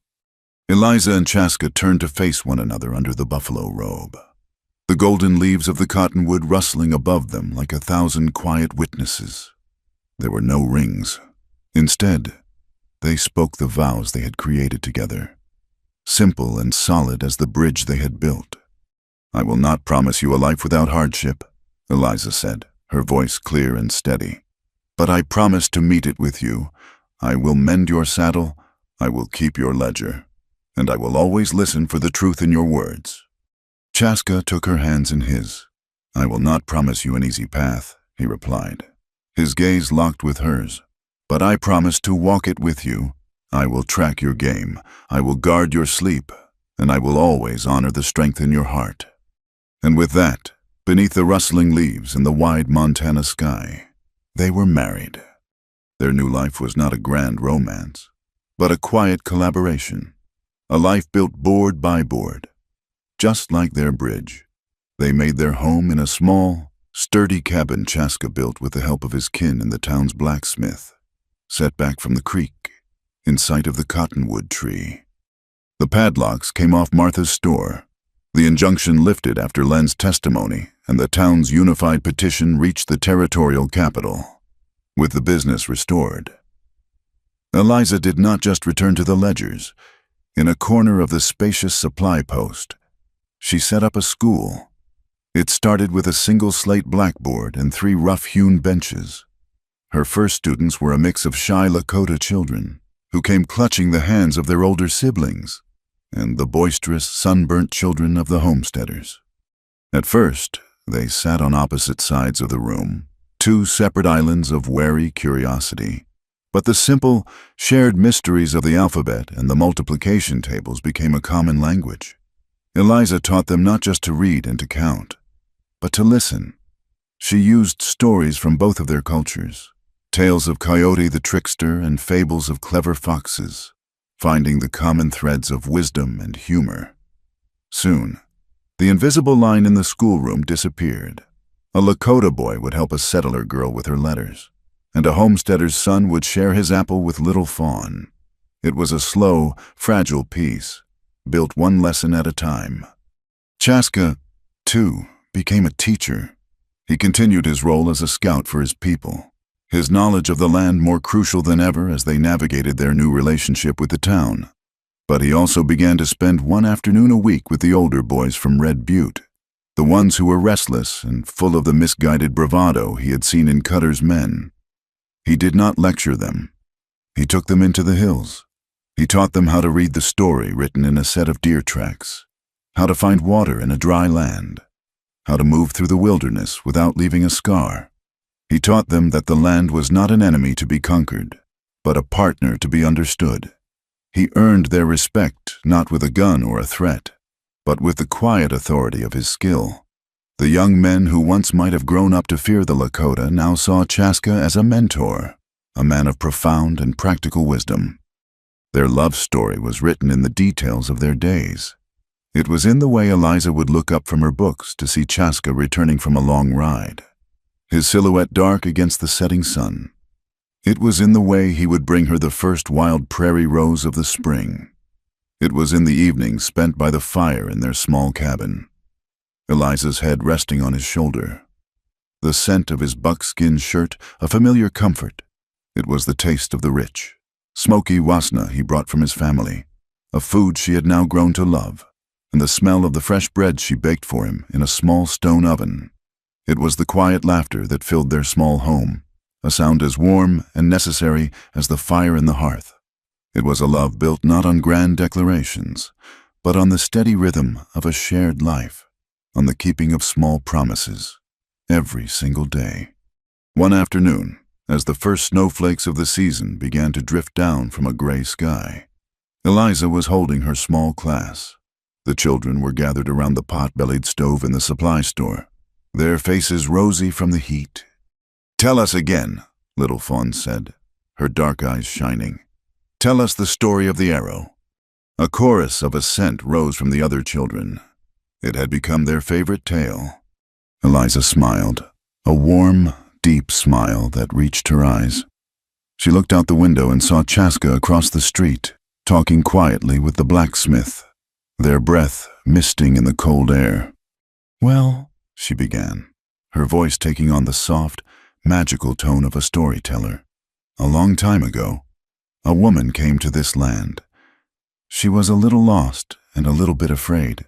A: Eliza and Chaska turned to face one another under the buffalo robe, the golden leaves of the cottonwood rustling above them like 1,000 quiet witnesses. There were no rings. Instead, they spoke the vows they had created together, simple and solid as the bridge they had built. "I will not promise you a life without hardship," Eliza said, her voice clear and steady. "But I promise to meet it with you. I will mend your saddle, I will keep your ledger, and I will always listen for the truth in your words." Chaska took her hands in his. "I will not promise you an easy path," he replied, his gaze locked with hers. "But I promise to walk it with you. I will track your game, I will guard your sleep, and I will always honor the strength in your heart." And with that, beneath the rustling leaves and the wide Montana sky, they were married. Their new life was not a grand romance, but a quiet collaboration, a life built board by board. Just like their bridge, they made their home in a small, sturdy cabin Chaska built with the help of his kin and the town's blacksmith, set back from the creek, in sight of the cottonwood tree. The padlocks came off Martha's store, the injunction lifted after Len's testimony, and the town's unified petition reached the territorial capital. With the business restored, Eliza did not just return to the ledgers. In a corner of the spacious supply post, she set up a school. It started with a single slate blackboard and 3 rough-hewn benches. Her first students were a mix of shy Lakota children, who came clutching the hands of their older siblings, and the boisterous, sunburnt children of the homesteaders. At first, they sat on opposite sides of the room, 2 separate islands of wary curiosity. But the simple, shared mysteries of the alphabet and the multiplication tables became a common language. Eliza taught them not just to read and to count, but to listen. She used stories from both of their cultures, tales of Coyote the trickster and fables of clever foxes, finding the common threads of wisdom and humor. Soon, the invisible line in the schoolroom disappeared. A Lakota boy would help a settler girl with her letters, and a homesteader's son would share his apple with Little Fawn. It was a slow, fragile piece, built one lesson at a time. Chaska, too, became a teacher. He continued his role as a scout for his people, his knowledge of the land more crucial than ever as they navigated their new relationship with the town. But he also began to spend one afternoon a week with the older boys from Red Butte, the ones who were restless and full of the misguided bravado he had seen in Cutter's men. He did not lecture them. He took them into the hills. He taught them how to read the story written in a set of deer tracks, how to find water in a dry land, how to move through the wilderness without leaving a scar. He taught them that the land was not an enemy to be conquered, but a partner to be understood. He earned their respect not with a gun or a threat, but with the quiet authority of his skill. The young men who once might have grown up to fear the Lakota now saw Chaska as a mentor, a man of profound and practical wisdom. Their love story was written in the details of their days. It was in the way Eliza would look up from her books to see Chaska returning from a long ride, his silhouette dark against the setting sun. It was in the way he would bring her the first wild prairie rose of the spring. It was in the evenings spent by the fire in their small cabin, Eliza's head resting on his shoulder. The scent of his buckskin shirt, a familiar comfort. It was the taste of the rich, smoky wasna he brought from his family, a food she had now grown to love, and the smell of the fresh bread she baked for him in a small stone oven. It was the quiet laughter that filled their small home, a sound as warm and necessary as the fire in the hearth. It was a love built not on grand declarations, but on the steady rhythm of a shared life, on the keeping of small promises, every single day. One afternoon, as the first snowflakes of the season began to drift down from a gray sky, Eliza was holding her small class. The children were gathered around the pot-bellied stove in the supply store, their faces rosy from the heat. "Tell us again," Little Fawn said, her dark eyes shining. "Tell us the story of the arrow." A chorus of assent rose from the other children. It had become their favorite tale. Eliza smiled, a warm, deep smile that reached her eyes. She looked out the window and saw Chaska across the street, talking quietly with the blacksmith, their breath misting in the cold air. "Well," she began, her voice taking on the soft, magical tone of a storyteller. "A long time ago, a woman came to this land. She was a little lost and a little bit afraid.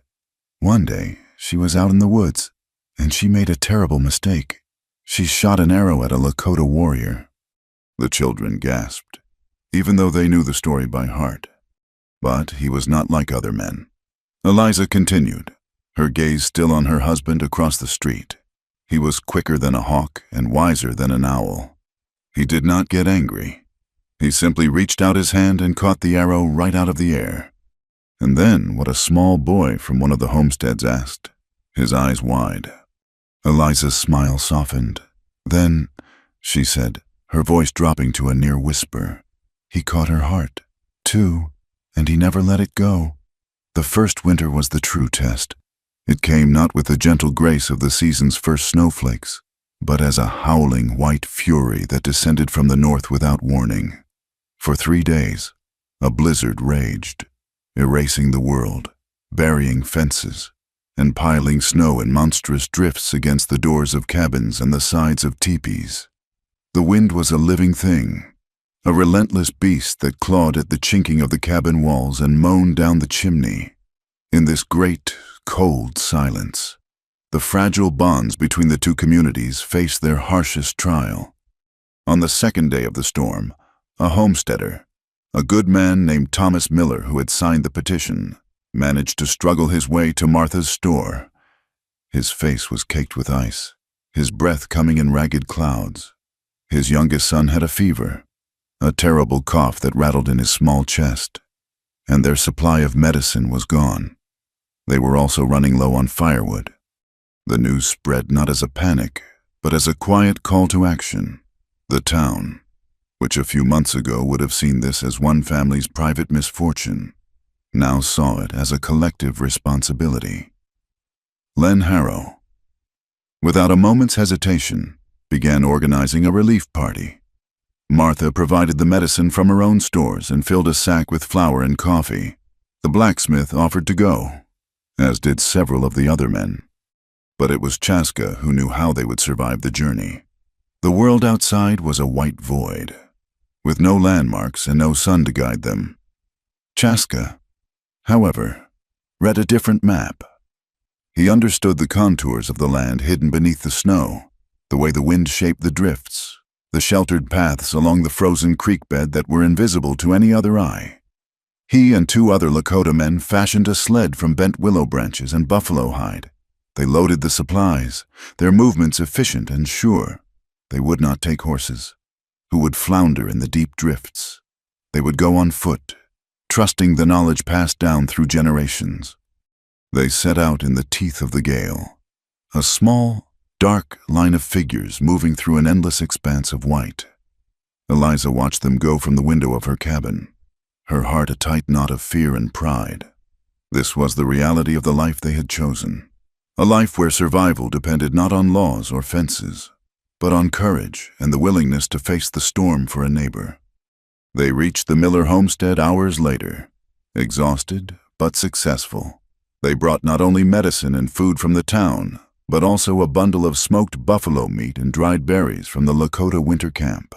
A: One day, she was out in the woods, and she made a terrible mistake. She shot an arrow at a Lakota warrior." The children gasped, even though they knew the story by heart. But he was not like other men. Eliza continued, her gaze still on her husband across the street. He was quicker than a hawk and wiser than an owl. He did not get angry. He simply reached out his hand and caught the arrow right out of the air. And then what a small boy from one of the homesteads asked, his eyes wide. Eliza's smile softened. "Then," she said, her voice dropping to a near whisper, "he caught her heart, too, and he never let it go. The first winter was the true test. It came not with the gentle grace of the season's first snowflakes, but as a howling white fury that descended from the north without warning. For 3 days, a blizzard raged, erasing the world, burying fences, and piling snow in monstrous drifts against the doors of cabins and the sides of teepees. The wind was a living thing, a relentless beast that clawed at the chinking of the cabin walls and moaned down the chimney. In this great, cold silence, the fragile bonds between the two communities faced their harshest trial. On the second day of the storm, a homesteader, a good man named Thomas Miller who had signed the petition, managed to struggle his way to Martha's store. His face was caked with ice, his breath coming in ragged clouds. His youngest son had a fever, a terrible cough that rattled in his small chest, and their supply of medicine was gone. They were also running low on firewood. The news spread not as a panic, but as a quiet call to action. The town, which a few months ago would have seen this as one family's private misfortune, now saw it as a collective responsibility. Len Harrow, without a moment's hesitation, began organizing a relief party. Martha provided the medicine from her own stores and filled a sack with flour and coffee. The blacksmith offered to go, as did several of the other men. But it was Chaska who knew how they would survive the journey. The world outside was a white void, with no landmarks and no sun to guide them. Chaska, however, read a different map. He understood the contours of the land hidden beneath the snow, the way the wind shaped the drifts, the sheltered paths along the frozen creek bed that were invisible to any other eye. He and 2 other Lakota men fashioned a sled from bent willow branches and buffalo hide. They loaded the supplies, their movements efficient and sure. They would not take horses, who would flounder in the deep drifts. They would go on foot, trusting the knowledge passed down through generations. They set out in the teeth of the gale, a small, dark line of figures moving through an endless expanse of white. Eliza watched them go from the window of her cabin, her heart a tight knot of fear and pride. This was the reality of the life they had chosen, a life where survival depended not on laws or fences, but on courage and the willingness to face the storm for a neighbor. They reached the Miller homestead hours later, exhausted but successful. They brought not only medicine and food from the town, but also a bundle of smoked buffalo meat and dried berries from the Lakota winter camp,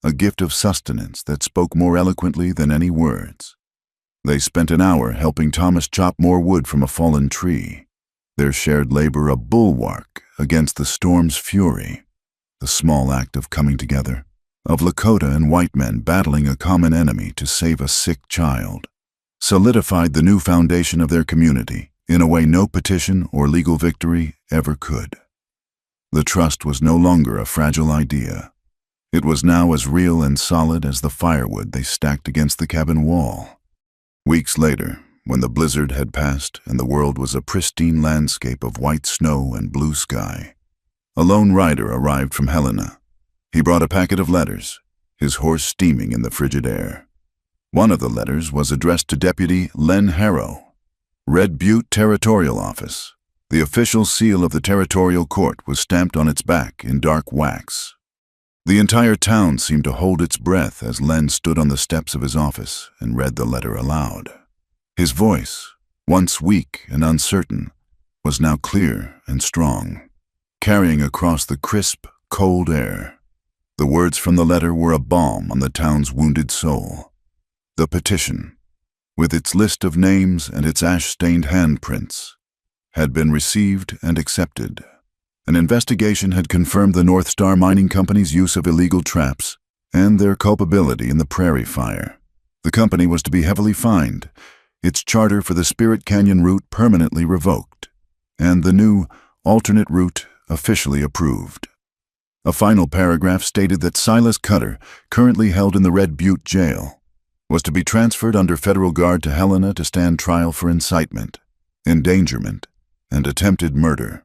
A: a gift of sustenance that spoke more eloquently than any words. They spent an hour helping Thomas chop more wood from a fallen tree, their shared labor a bulwark against the storm's fury, the small act of coming together, of Lakota and white men battling a common enemy to save a sick child, solidified the new foundation of their community in a way no petition or legal victory ever could. The trust was no longer a fragile idea. It was now as real and solid as the firewood they stacked against the cabin wall. Weeks later, when the blizzard had passed and the world was a pristine landscape of white snow and blue sky, a lone rider arrived from Helena. He brought a packet of letters, his horse steaming in the frigid air. One of the letters was addressed to Deputy Len Harrow, Red Butte Territorial Office. The official seal of the Territorial Court was stamped on its back in dark wax. The entire town seemed to hold its breath as Len stood on the steps of his office and read the letter aloud. His voice, once weak and uncertain, was now clear and strong, carrying across the crisp, cold air. The words from the letter were a balm on the town's wounded soul. The petition, with its list of names and its ash-stained handprints, had been received and accepted. An investigation had confirmed the North Star Mining Company's use of illegal traps and their culpability in the Prairie Fire. The company was to be heavily fined, its charter for the Spirit Canyon route permanently revoked, and the new, alternate route officially approved. A final paragraph stated that Silas Cutter, currently held in the Red Butte jail, was to be transferred under federal guard to Helena to stand trial for incitement, endangerment, and attempted murder.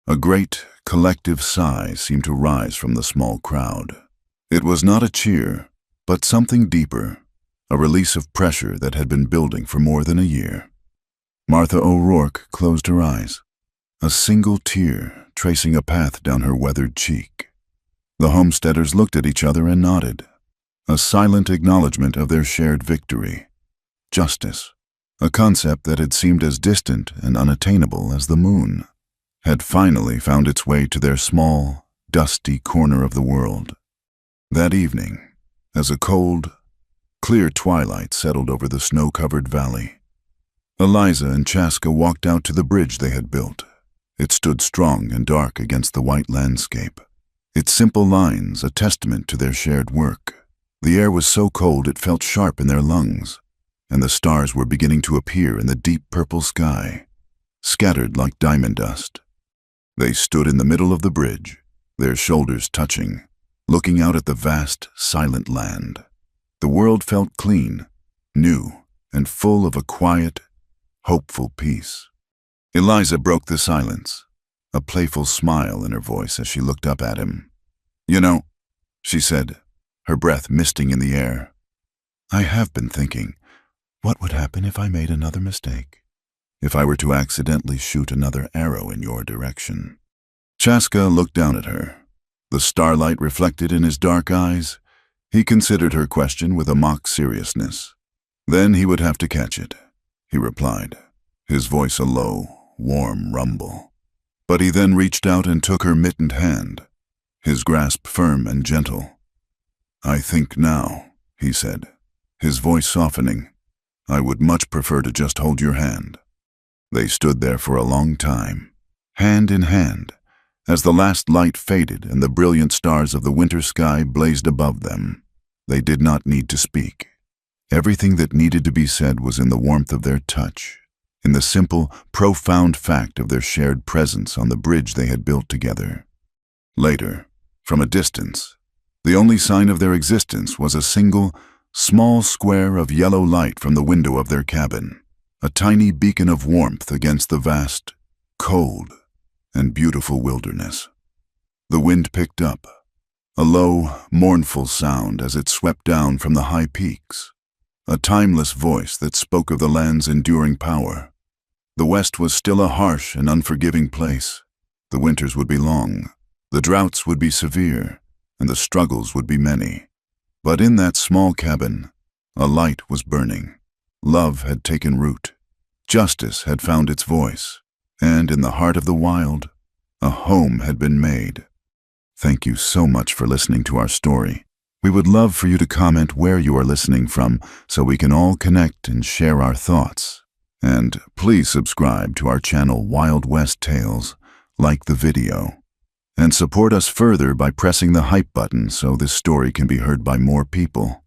A: A great, collective sigh seemed to rise from the small crowd. It was not a cheer, but something deeper, a release of pressure that had been building for more than a year. Martha O'Rourke closed her eyes, a single tear tracing a path down her weathered cheek. The homesteaders looked at each other and nodded, a silent acknowledgement of their shared victory. Justice, a concept that had seemed as distant and unattainable as the moon, had finally found its way to their small, dusty corner of the world. That evening, as a cold, clear twilight settled over the snow-covered valley, Eliza and Chaska walked out to the bridge they had built. It stood strong and dark against the white landscape, its simple lines a testament to their shared work. The air was so cold it felt sharp in their lungs, and the stars were beginning to appear in the deep purple sky, scattered like diamond dust. They stood in the middle of the bridge, their shoulders touching, looking out at the vast, silent land. The world felt clean, new, and full of a quiet, hopeful peace. Eliza broke the silence, a playful smile in her voice as she looked up at him. "You know," she said, her breath misting in the air, "I have been thinking, what would happen if I made another mistake? If I were to accidentally shoot another arrow in your direction?" Chaska looked down at her, the starlight reflected in his dark eyes. He considered her question with a mock seriousness. "Then he would have to catch it," he replied, his voice a low, warm rumble. But he then reached out and took her mittened hand, his grasp firm and gentle. "I think now," he said, his voice softening, "I would much prefer to just hold your hand." They stood there for a long time, hand in hand, as the last light faded and the brilliant stars of the winter sky blazed above them. They did not need to speak. Everything that needed to be said was in the warmth of their touch, in the simple, profound fact of their shared presence on the bridge they had built together. Later, from a distance, the only sign of their existence was a single, small square of yellow light from the window of their cabin, a tiny beacon of warmth against the vast, cold, and beautiful wilderness. The wind picked up, a low, mournful sound as it swept down from the high peaks, a timeless voice that spoke of the land's enduring power. The West was still a harsh and unforgiving place. The winters would be long, the droughts would be severe, and the struggles would be many. But in that small cabin, a light was burning. Love had taken root. Justice had found its voice. And in the heart of the wild, a home had been made. Thank you so much for listening to our story. We would love for you to comment where you are listening from so we can all connect and share our thoughts. And please subscribe to our channel Wild West Tales, like the video, and support us further by pressing the hype button so this story can be heard by more people.